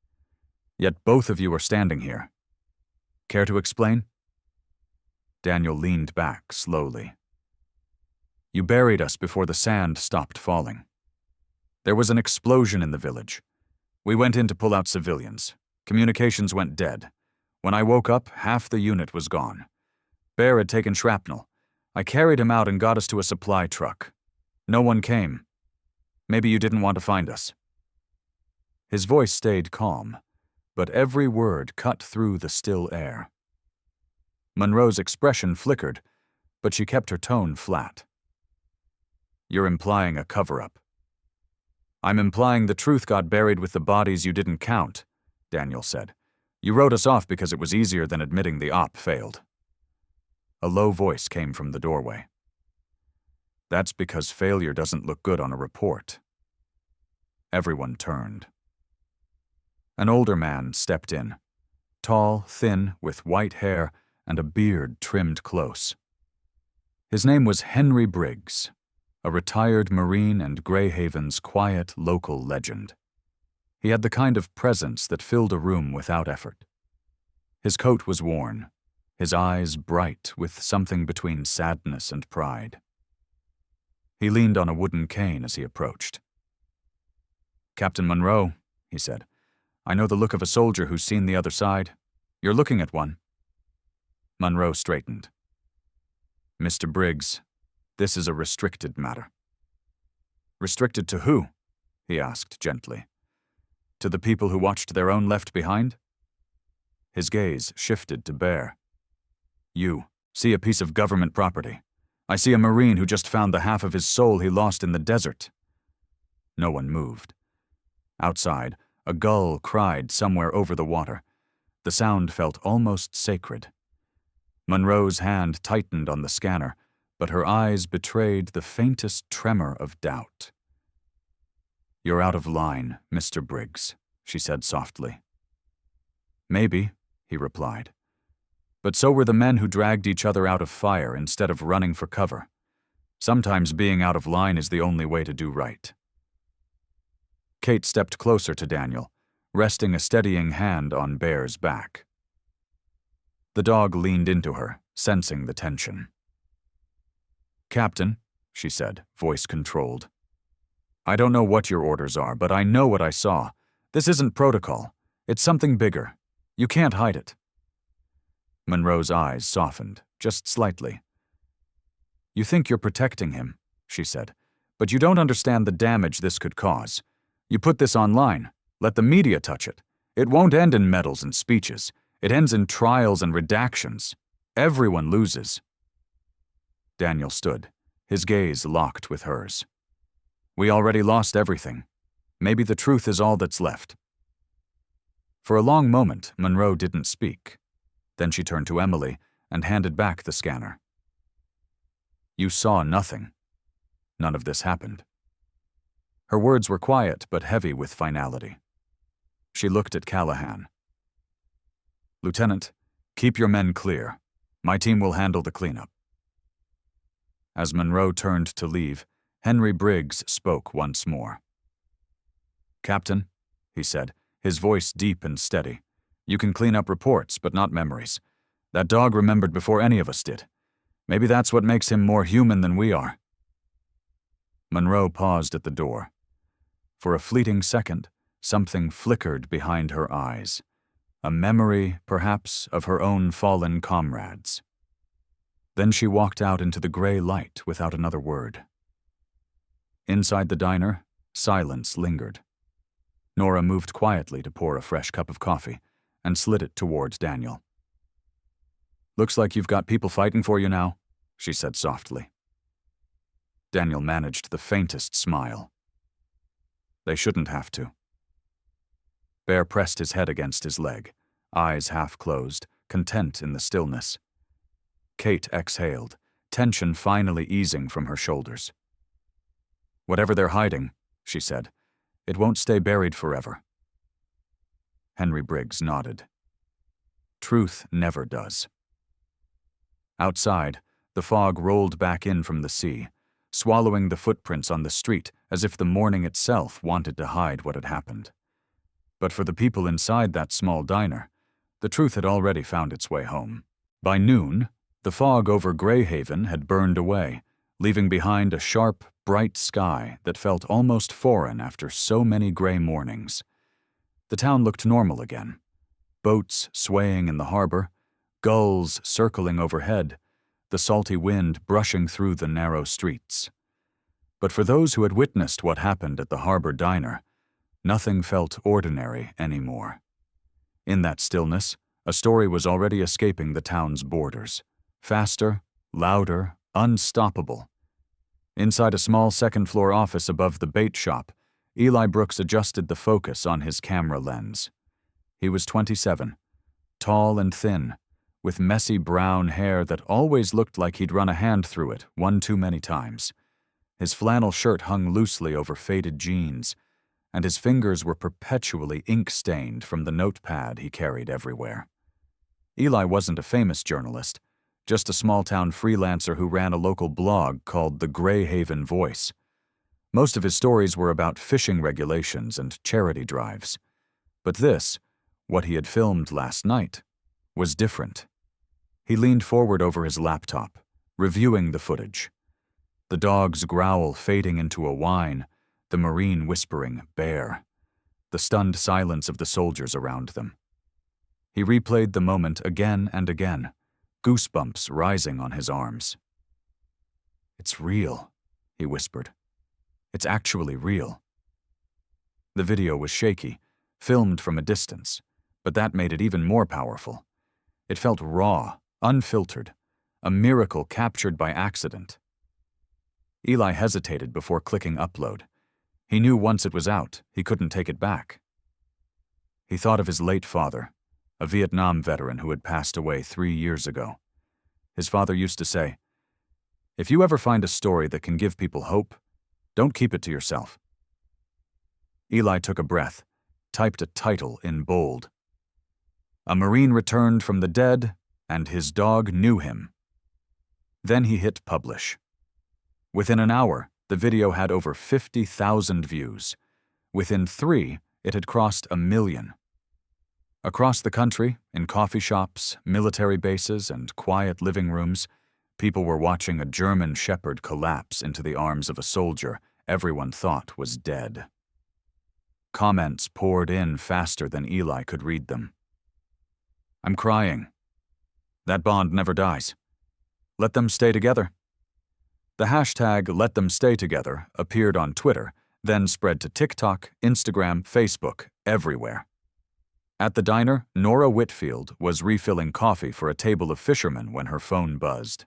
Yet both of you are standing here. Care to explain?" Daniel leaned back slowly. "You buried us before the sand stopped falling. There was an explosion in the village. We went in to pull out civilians. Communications went dead. When I woke up, half the unit was gone. Bear had taken shrapnel. I carried him out and got us to a supply truck. No one came. Maybe you didn't want to find us." His voice stayed calm, but every word cut through the still air. Monroe's expression flickered, but she kept her tone flat. "You're implying a cover-up." "I'm implying the truth got buried with the bodies you didn't count," Daniel said. "You wrote us off because it was easier than admitting the op failed." A low voice came from the doorway. "That's because failure doesn't look good on a report." Everyone turned. An older man stepped in, tall, thin, with white hair and a beard trimmed close. His name was Henry Briggs, a retired Marine and Greyhaven's quiet local legend. He had the kind of presence that filled a room without effort. His coat was worn, his eyes bright with something between sadness and pride. He leaned on a wooden cane as he approached. "Captain Monroe," he said, "I know the look of a soldier who's seen the other side. You're looking at one." Monroe straightened. "Mr. Briggs, this is a restricted matter." "Restricted to who?" he asked gently. "To the people who watched their own left behind?" His gaze shifted to Bear. "You see a piece of government property. I see a Marine who just found the half of his soul he lost in the desert." No one moved. Outside, a gull cried somewhere over the water. The sound felt almost sacred. Monroe's hand tightened on the scanner, but her eyes betrayed the faintest tremor of doubt. "You're out of line, Mr. Briggs," she said softly. "Maybe," he replied. "But so were the men who dragged each other out of fire instead of running for cover. Sometimes being out of line is the only way to do right." Kate stepped closer to Daniel, resting a steadying hand on Bear's back. The dog leaned into her, sensing the tension. "Captain," she said, voice controlled, "I don't know what your orders are, but I know what I saw. This isn't protocol. It's something bigger. You can't hide it." Monroe's eyes softened, just slightly. "You think you're protecting him," she said, "but you don't understand the damage this could cause. You put this online. Let the media touch it. It won't end in medals and speeches. It ends in trials and redactions. Everyone loses." Daniel stood, his gaze locked with hers. "We already lost everything. Maybe the truth is all that's left." For a long moment, Monroe didn't speak. Then she turned to Emily and handed back the scanner. "You saw nothing. None of this happened." Her words were quiet but heavy with finality. She looked at Callahan. "Lieutenant, keep your men clear. My team will handle the cleanup." As Monroe turned to leave, Henry Briggs spoke once more. "Captain," he said, his voice deep and steady, "you can clean up reports, but not memories. That dog remembered before any of us did. Maybe that's what makes him more human than we are." Monroe paused at the door. For a fleeting second, something flickered behind her eyes. A memory, perhaps, of her own fallen comrades. Then she walked out into the gray light without another word. Inside the diner, silence lingered. Nora moved quietly to pour a fresh cup of coffee and slid it towards Daniel. "Looks like you've got people fighting for you now," she said softly. Daniel managed the faintest smile. They shouldn't have to. Bear pressed his head against his leg, eyes half closed, content in the stillness. Kate exhaled, tension finally easing from her shoulders. "Whatever they're hiding," she said, "it won't stay buried forever." Henry Briggs nodded. Truth never does. Outside, the fog rolled back in from the sea, swallowing the footprints on the street as if the morning itself wanted to hide what had happened. But for the people inside that small diner, the truth had already found its way home. By noon, the fog over Greyhaven had burned away, leaving behind a sharp, bright sky that felt almost foreign after so many gray mornings. The town looked normal again. Boats swaying in the harbor, gulls circling overhead, the salty wind brushing through the narrow streets. But for those who had witnessed what happened at the harbor diner, nothing felt ordinary anymore. In that stillness, a story was already escaping the town's borders. Faster, louder, unstoppable. Inside a small second-floor office above the bait shop, Eli Brooks adjusted the focus on his camera lens. He was 27, tall and thin, with messy brown hair that always looked like he'd run a hand through it one too many times. His flannel shirt hung loosely over faded jeans, and his fingers were perpetually ink-stained from the notepad he carried everywhere. Eli wasn't a famous journalist, just a small-town freelancer who ran a local blog called the Greyhaven Voice. Most of his stories were about fishing regulations and charity drives. But this, what he had filmed last night, was different. He leaned forward over his laptop, reviewing the footage. The dog's growl fading into a whine, the Marine whispering, "Bear," the stunned silence of the soldiers around them. He replayed the moment again and again, goosebumps rising on his arms. "It's real," he whispered. "It's actually real." The video was shaky, filmed from a distance, but that made it even more powerful. It felt raw, unfiltered, a miracle captured by accident. Eli hesitated before clicking upload. He knew once it was out, he couldn't take it back. He thought of his late father, a Vietnam veteran who had passed away 3 years ago. His father used to say, "If you ever find a story that can give people hope, don't keep it to yourself." Eli took a breath, typed a title in bold. "A Marine returned from the dead, and his dog knew him." Then he hit publish. Within an hour, the video had over 50,000 views. Within 3, it had crossed 1 million. Across the country, in coffee shops, military bases, and quiet living rooms, people were watching a German shepherd collapse into the arms of a soldier everyone thought was dead. Comments poured in faster than Eli could read them. "I'm crying. That bond never dies. Let them stay together." The hashtag #LetThemStayTogether appeared on Twitter, then spread to TikTok, Instagram, Facebook, everywhere. At the diner, Nora Whitfield was refilling coffee for a table of fishermen when her phone buzzed.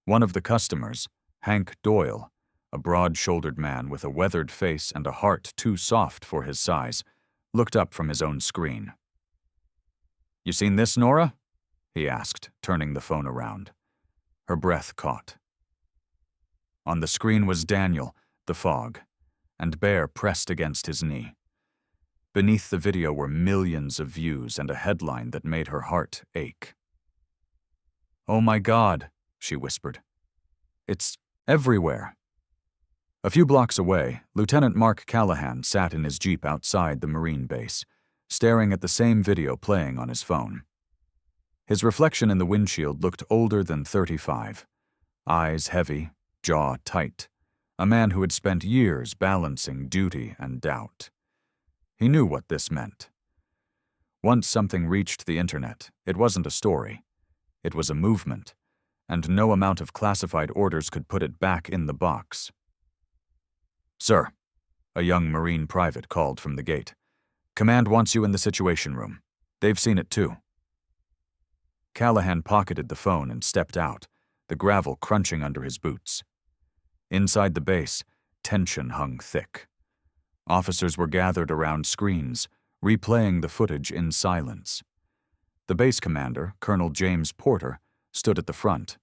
One of the customers, Hank Doyle, a broad-shouldered man with a weathered face and a heart too soft for his size, looked up from his own screen. "You seen this, Nora?" he asked, turning the phone around. Her breath caught. On the screen was Daniel, the fog, and Bear pressed against his knee. Beneath the video were millions of views and a headline that made her heart ache. "Oh my God," she whispered. "It's everywhere." A few blocks away, Lieutenant Mark Callahan sat in his Jeep outside the Marine base, staring at the same video playing on his phone. His reflection in the windshield looked older than 35. Eyes heavy, jaw tight. A man who had spent years balancing duty and doubt. He knew what this meant. Once something reached the internet, it wasn't a story. It was a movement, and no amount of classified orders could put it back in the box. "Sir," a young Marine private called from the gate. "Command wants you in the Situation Room. They've seen it too." Callahan pocketed the phone and stepped out, the gravel crunching under his boots. Inside the base, tension hung thick. Officers were gathered around screens, replaying the footage in silence. The base commander, Colonel James Porter, stood at the front,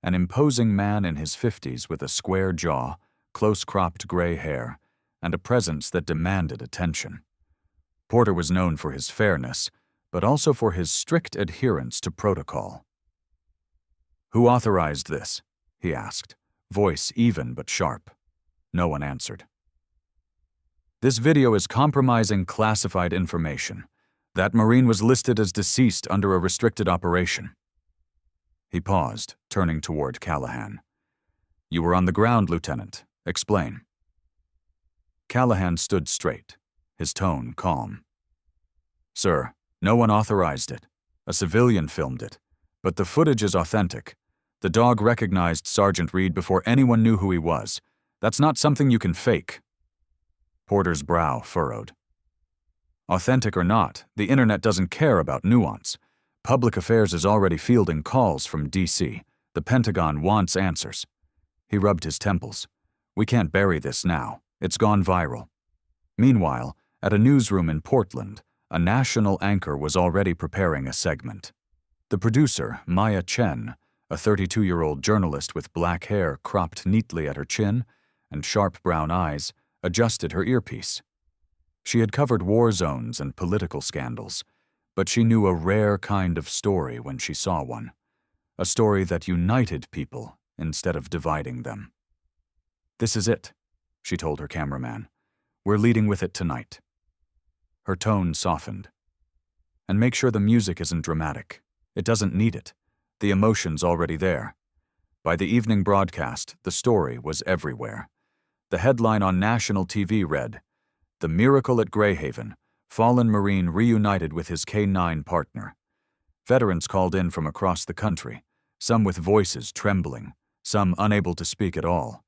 an imposing man in his 50s with a square jaw, close-cropped gray hair, and a presence that demanded attention. Porter was known for his fairness, but also for his strict adherence to protocol. "Who authorized this?" he asked, voice even but sharp. No one answered. "This video is compromising classified information. That Marine was listed as deceased under a restricted operation." He paused, turning toward Callahan. "You were on the ground, Lieutenant. Explain." Callahan stood straight, his tone calm. "Sir, no one authorized it. A civilian filmed it. But the footage is authentic. The dog recognized Sergeant Reed before anyone knew who he was. That's not something you can fake." Porter's brow furrowed. "Authentic or not, the internet doesn't care about nuance. Public Affairs is already fielding calls from D.C. The Pentagon wants answers." He rubbed his temples. "We can't bury this now. It's gone viral." Meanwhile, at a newsroom in Portland, a national anchor was already preparing a segment. The producer, Maya Chen, a 32-year-old journalist with black hair cropped neatly at her chin and sharp brown eyes, adjusted her earpiece. She had covered war zones and political scandals, but she knew a rare kind of story when she saw one, a story that united people instead of dividing them. "This is it," she told her cameraman. "We're leading with it tonight." Her tone softened. "And make sure the music isn't dramatic. It doesn't need it. The emotion's already there." By the evening broadcast, the story was everywhere. The headline on national TV read, "The Miracle at Greyhaven, Fallen Marine Reunited with His K-9 Partner." Veterans called in from across the country, some with voices trembling, some unable to speak at all.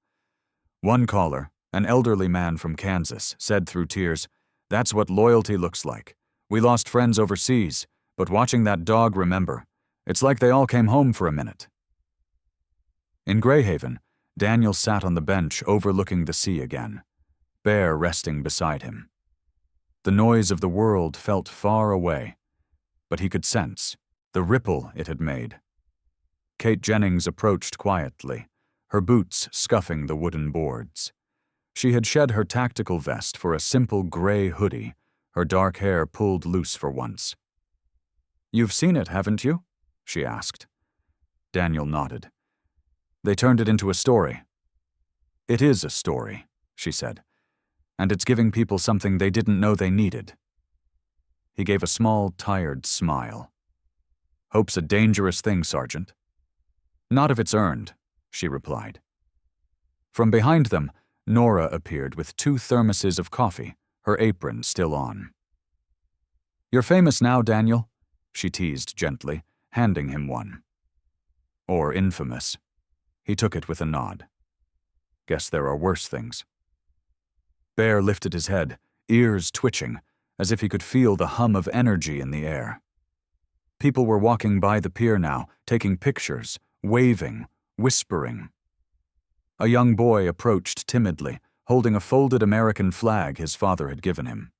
One caller, an elderly man from Kansas, said through tears, "That's what loyalty looks like. We lost friends overseas, but watching that dog remember. It's like they all came home for a minute." In Greyhaven, Daniel sat on the bench overlooking the sea again, Bear resting beside him. The noise of the world felt far away, but he could sense the ripple it had made. Kate Jennings approached quietly, her boots scuffing the wooden boards. She had shed her tactical vest for a simple gray hoodie, her dark hair pulled loose for once. "You've seen it, haven't you?" she asked. Daniel nodded. "They turned it into a story." "It is a story," she said, "and it's giving people something they didn't know they needed." He gave a small, tired smile. "Hope's a dangerous thing, Sergeant." "Not if it's earned," she replied. From behind them, Nora appeared with 2 thermoses of coffee, her apron still on. "You're famous now, Daniel," she teased gently, handing him one. "Or infamous." He took it with a nod. "Guess there are worse things." Bear lifted his head, ears twitching, as if he could feel the hum of energy in the air. People were walking by the pier now, taking pictures, waving, whispering. A young boy approached timidly, holding a folded American flag his father had given him.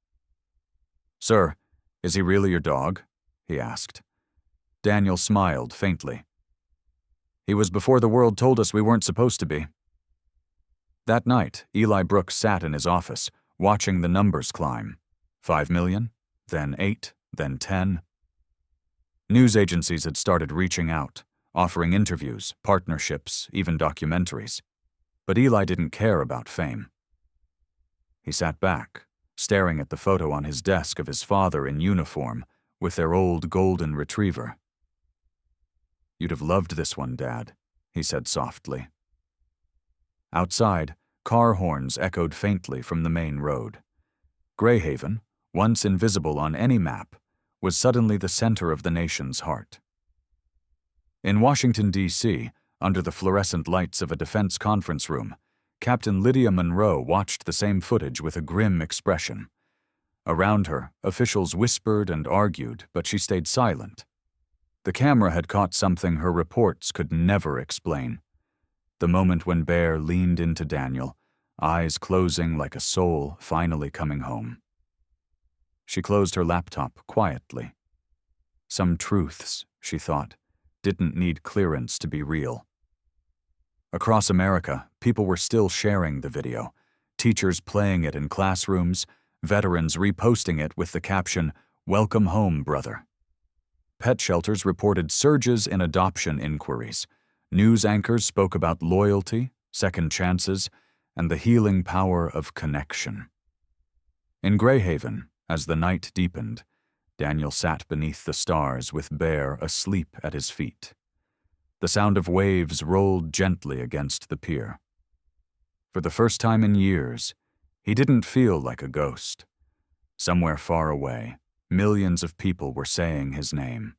"Sir, is he really your dog?" he asked. Daniel smiled faintly. "He was before the world told us we weren't supposed to be." That night, Eli Brooks sat in his office, watching the numbers climb. 5 million, then 8, then 10. News agencies had started reaching out, offering interviews, partnerships, even documentaries. But Eli didn't care about fame. He sat back, staring at the photo on his desk of his father in uniform with their old golden retriever. "You'd have loved this one, Dad," he said softly. Outside, car horns echoed faintly from the main road. Greyhaven, once invisible on any map, was suddenly the center of the nation's heart. In Washington, D.C., under the fluorescent lights of a defense conference room, Captain Lydia Monroe watched the same footage with a grim expression. Around her, officials whispered and argued, but she stayed silent. The camera had caught something her reports could never explain. The moment when Bear leaned into Daniel, eyes closing like a soul finally coming home. She closed her laptop quietly. Some truths, she thought, didn't need clearance to be real. Across America, people were still sharing the video, teachers playing it in classrooms, veterans reposting it with the caption, "Welcome home, brother." Pet shelters reported surges in adoption inquiries. News anchors spoke about loyalty, second chances, and the healing power of connection. In Greyhaven, as the night deepened, Daniel sat beneath the stars with Bear asleep at his feet. The sound of waves rolled gently against the pier. For the first time in years, he didn't feel like a ghost. Somewhere far away, millions of people were saying his name.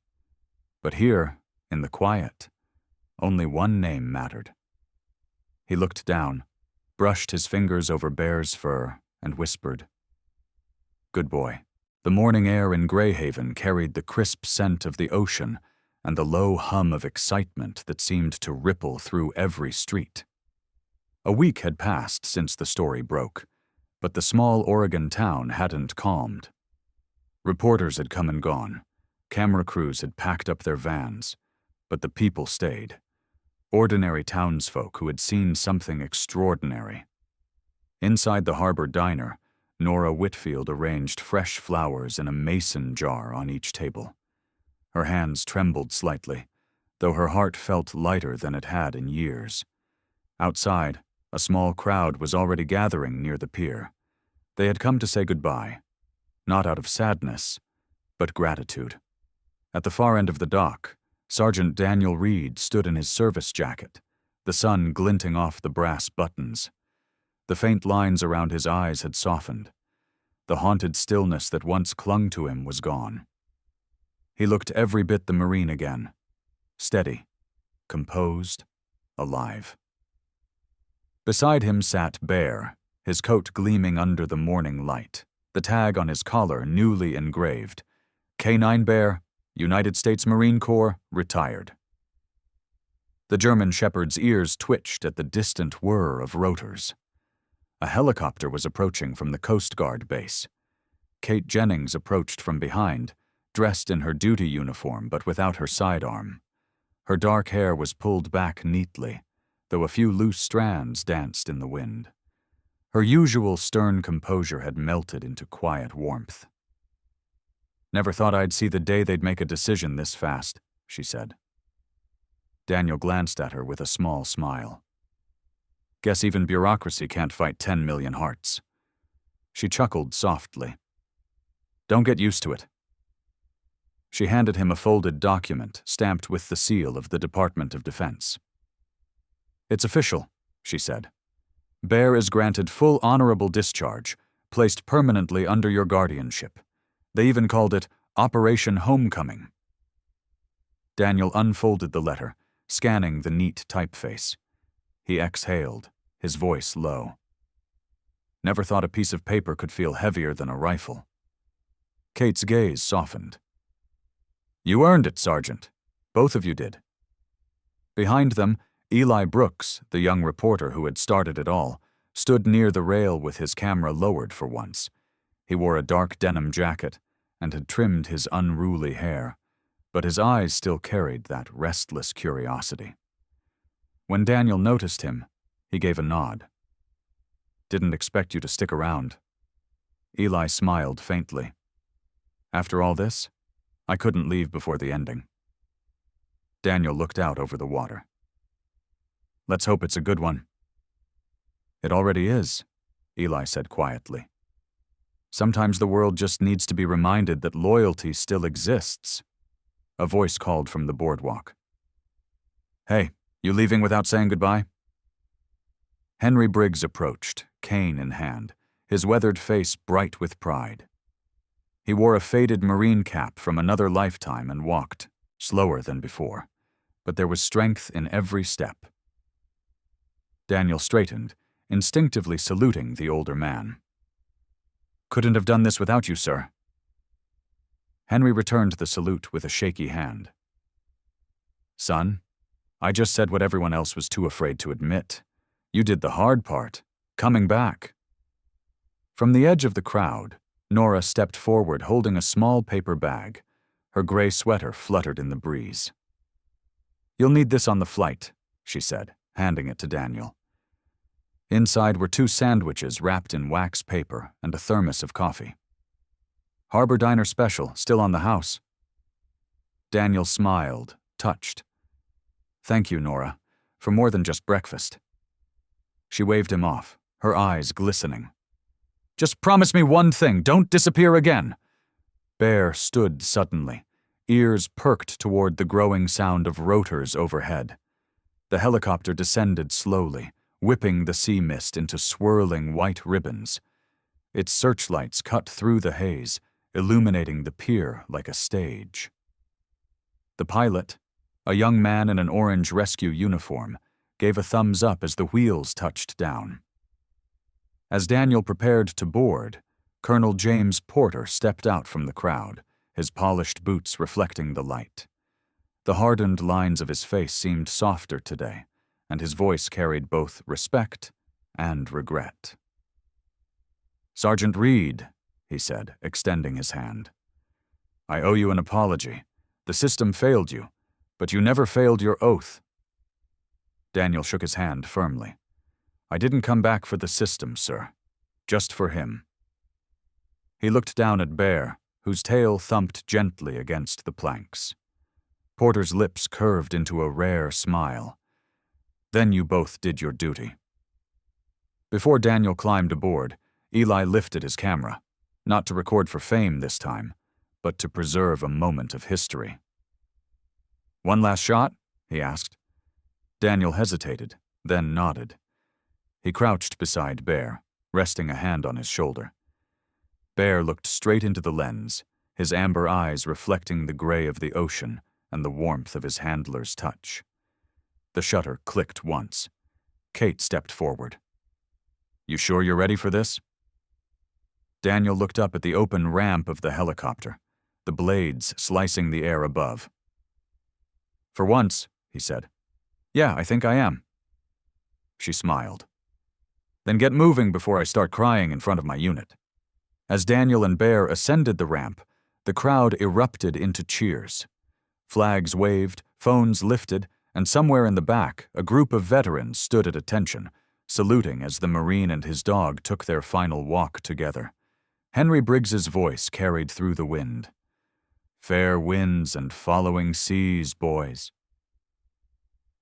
But here, in the quiet, only one name mattered. He looked down, brushed his fingers over Bear's fur, and whispered, "Good boy." The morning air in Greyhaven carried the crisp scent of the ocean and the low hum of excitement that seemed to ripple through every street. A week had passed since the story broke, but the small Oregon town hadn't calmed. Reporters had come and gone. Camera crews had packed up their vans, but the people stayed. Ordinary townsfolk who had seen something extraordinary. Inside the harbor diner, Nora Whitfield arranged fresh flowers in a mason jar on each table. Her hands trembled slightly, though her heart felt lighter than it had in years. Outside, a small crowd was already gathering near the pier. They had come to say goodbye, not out of sadness, but gratitude. At the far end of the dock, Sergeant Daniel Reed stood in his service jacket, the sun glinting off the brass buttons. The faint lines around his eyes had softened. The haunted stillness that once clung to him was gone. He looked every bit the Marine again, steady, composed, alive. Beside him sat Bear, his coat gleaming under the morning light, the tag on his collar newly engraved, K9 Bear, United States Marine Corps, retired. The German shepherd's ears twitched at the distant whir of rotors. A helicopter was approaching from the Coast Guard base. Kate Jennings approached from behind, dressed in her duty uniform but without her sidearm. Her dark hair was pulled back neatly, though a few loose strands danced in the wind. Her usual stern composure had melted into quiet warmth. "Never thought I'd see the day they'd make a decision this fast," she said. Daniel glanced at her with a small smile. "Guess even bureaucracy can't fight 10 million hearts." She chuckled softly. "Don't get used to it." She handed him a folded document stamped with the seal of the Department of Defense. "It's official," she said. "Bear is granted full honorable discharge, placed permanently under your guardianship. They even called it Operation Homecoming." Daniel unfolded the letter, scanning the neat typeface. He exhaled, his voice low. "Never thought a piece of paper could feel heavier than a rifle." Kate's gaze softened. "You earned it, Sergeant. Both of you did." Behind them, Eli Brooks, the young reporter who had started it all, stood near the rail with his camera lowered for once. He wore a dark denim jacket and had trimmed his unruly hair, but his eyes still carried that restless curiosity. When Daniel noticed him, he gave a nod. "Didn't expect you to stick around." Eli smiled faintly. "After all this, I couldn't leave before the ending." Daniel looked out over the water. "Let's hope it's a good one." "It already is," Eli said quietly. "Sometimes the world just needs to be reminded that loyalty still exists." A voice called from the boardwalk. "Hey, you leaving without saying goodbye?" Henry Briggs approached, cane in hand, his weathered face bright with pride. He wore a faded Marine cap from another lifetime and walked, slower than before, but there was strength in every step. Daniel straightened, instinctively saluting the older man. "Couldn't have done this without you, sir." Henry returned the salute with a shaky hand. "Son, I just said what everyone else was too afraid to admit. You did the hard part, coming back." From the edge of the crowd, Nora stepped forward holding a small paper bag. Her gray sweater fluttered in the breeze. "You'll need this on the flight," she said, handing it to Daniel. Inside were 2 sandwiches wrapped in wax paper and a thermos of coffee. "Harbor Diner special, still on the house." Daniel smiled, touched. "Thank you, Nora, for more than just breakfast." She waved him off, her eyes glistening. "Just promise me one thing, don't disappear again." Bear stood suddenly, ears perked toward the growing sound of rotors overhead. The helicopter descended slowly, whipping the sea mist into swirling white ribbons. Its searchlights cut through the haze, illuminating the pier like a stage. The pilot, a young man in an orange rescue uniform, gave a thumbs up as the wheels touched down. As Daniel prepared to board, Colonel James Porter stepped out from the crowd, his polished boots reflecting the light. The hardened lines of his face seemed softer today, and his voice carried both respect and regret. "Sergeant Reed," he said, extending his hand. "I owe you an apology. The system failed you, but you never failed your oath." Daniel shook his hand firmly. "I didn't come back for the system, sir. Just for him." He looked down at Bear, whose tail thumped gently against the planks. Porter's lips curved into a rare smile. "Then you both did your duty." Before Daniel climbed aboard, Eli lifted his camera, not to record for fame this time, but to preserve a moment of history. "One last shot?" he asked. Daniel hesitated, then nodded. He crouched beside Bear, resting a hand on his shoulder. Bear looked straight into the lens, his amber eyes reflecting the gray of the ocean and the warmth of his handler's touch. The shutter clicked once. Kate stepped forward. "You sure you're ready for this?" Daniel looked up at the open ramp of the helicopter, the blades slicing the air above. "For once," he said. "Yeah, I think I am." She smiled. "Then get moving before I start crying in front of my unit." As Daniel and Bear ascended the ramp, the crowd erupted into cheers. Flags waved, phones lifted, and somewhere in the back, a group of veterans stood at attention, saluting as the Marine and his dog took their final walk together. Henry Briggs's voice carried through the wind. "Fair winds and following seas, boys."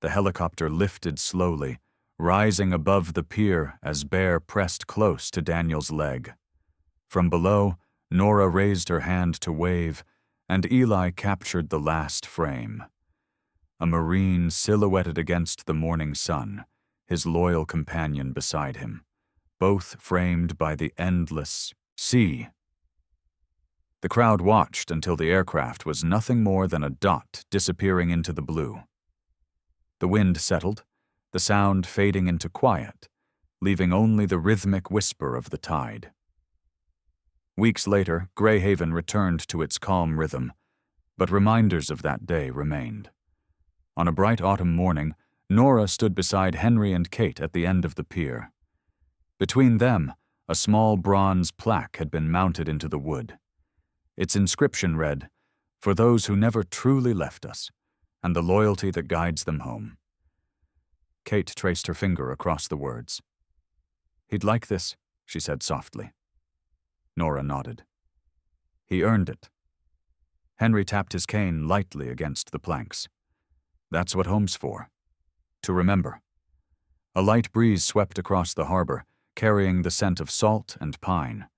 The helicopter lifted slowly, rising above the pier as Bear pressed close to Daniel's leg. From below, Nora raised her hand to wave, and Eli captured the last frame. A Marine silhouetted against the morning sun, his loyal companion beside him, both framed by the endless sea. The crowd watched until the aircraft was nothing more than a dot disappearing into the blue. The wind settled, the sound fading into quiet, leaving only the rhythmic whisper of the tide. Weeks later, Greyhaven returned to its calm rhythm, but reminders of that day remained. On a bright autumn morning, Nora stood beside Henry and Kate at the end of the pier. Between them, a small bronze plaque had been mounted into the wood. Its inscription read, "For those who never truly left us, and the loyalty that guides them home." Kate traced her finger across the words. "He'd like this," she said softly. Nora nodded. "He earned it." Henry tapped his cane lightly against the planks. "That's what home's for. To remember." A light breeze swept across the harbor, carrying the scent of salt and pine.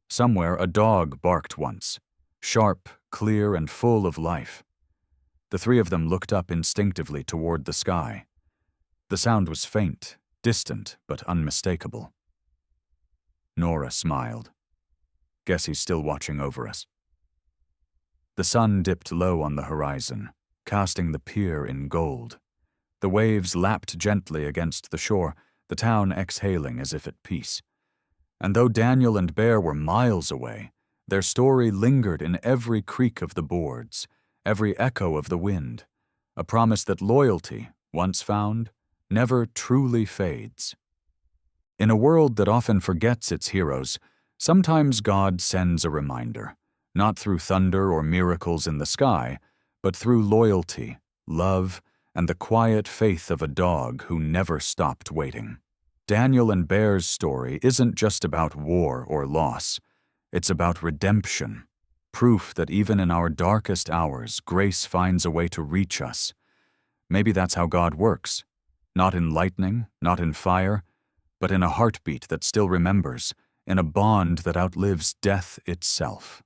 Somewhere a dog barked once, sharp, clear, and full of life. The three of them looked up instinctively toward the sky. The sound was faint, distant, but unmistakable. Nora smiled. "Guess he's still watching over us." The sun dipped low on the horizon, casting the pier in gold. The waves lapped gently against the shore, the town exhaling as if at peace. And though Daniel and Bear were miles away, their story lingered in every creak of the boards, every echo of the wind, a promise that loyalty, once found, never truly fades. In a world that often forgets its heroes, sometimes God sends a reminder, not through thunder or miracles in the sky, but through loyalty, love, and the quiet faith of a dog who never stopped waiting. Daniel and Bear's story isn't just about war or loss. It's about redemption, proof that even in our darkest hours, grace finds a way to reach us. Maybe that's how God works. Not in lightning, not in fire, but in a heartbeat that still remembers, in a bond that outlives death itself.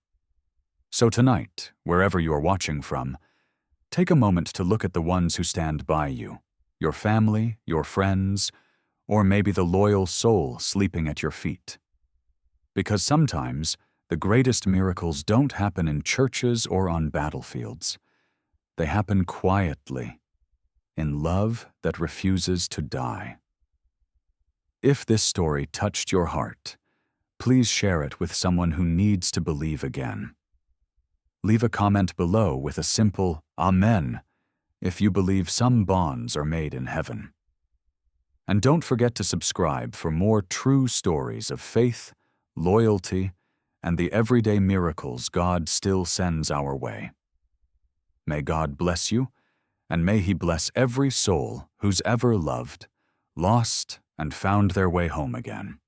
So tonight, wherever you're watching from, take a moment to look at the ones who stand by you, your family, your friends, or maybe the loyal soul sleeping at your feet. Because sometimes, the greatest miracles don't happen in churches or on battlefields. They happen quietly, in love that refuses to die. If this story touched your heart, please share it with someone who needs to believe again. Leave a comment below with a simple Amen if you believe some bonds are made in heaven. And don't forget to subscribe for more true stories of faith, loyalty, and the everyday miracles God still sends our way. May God bless you, and may He bless every soul who's ever loved, lost, and found their way home again.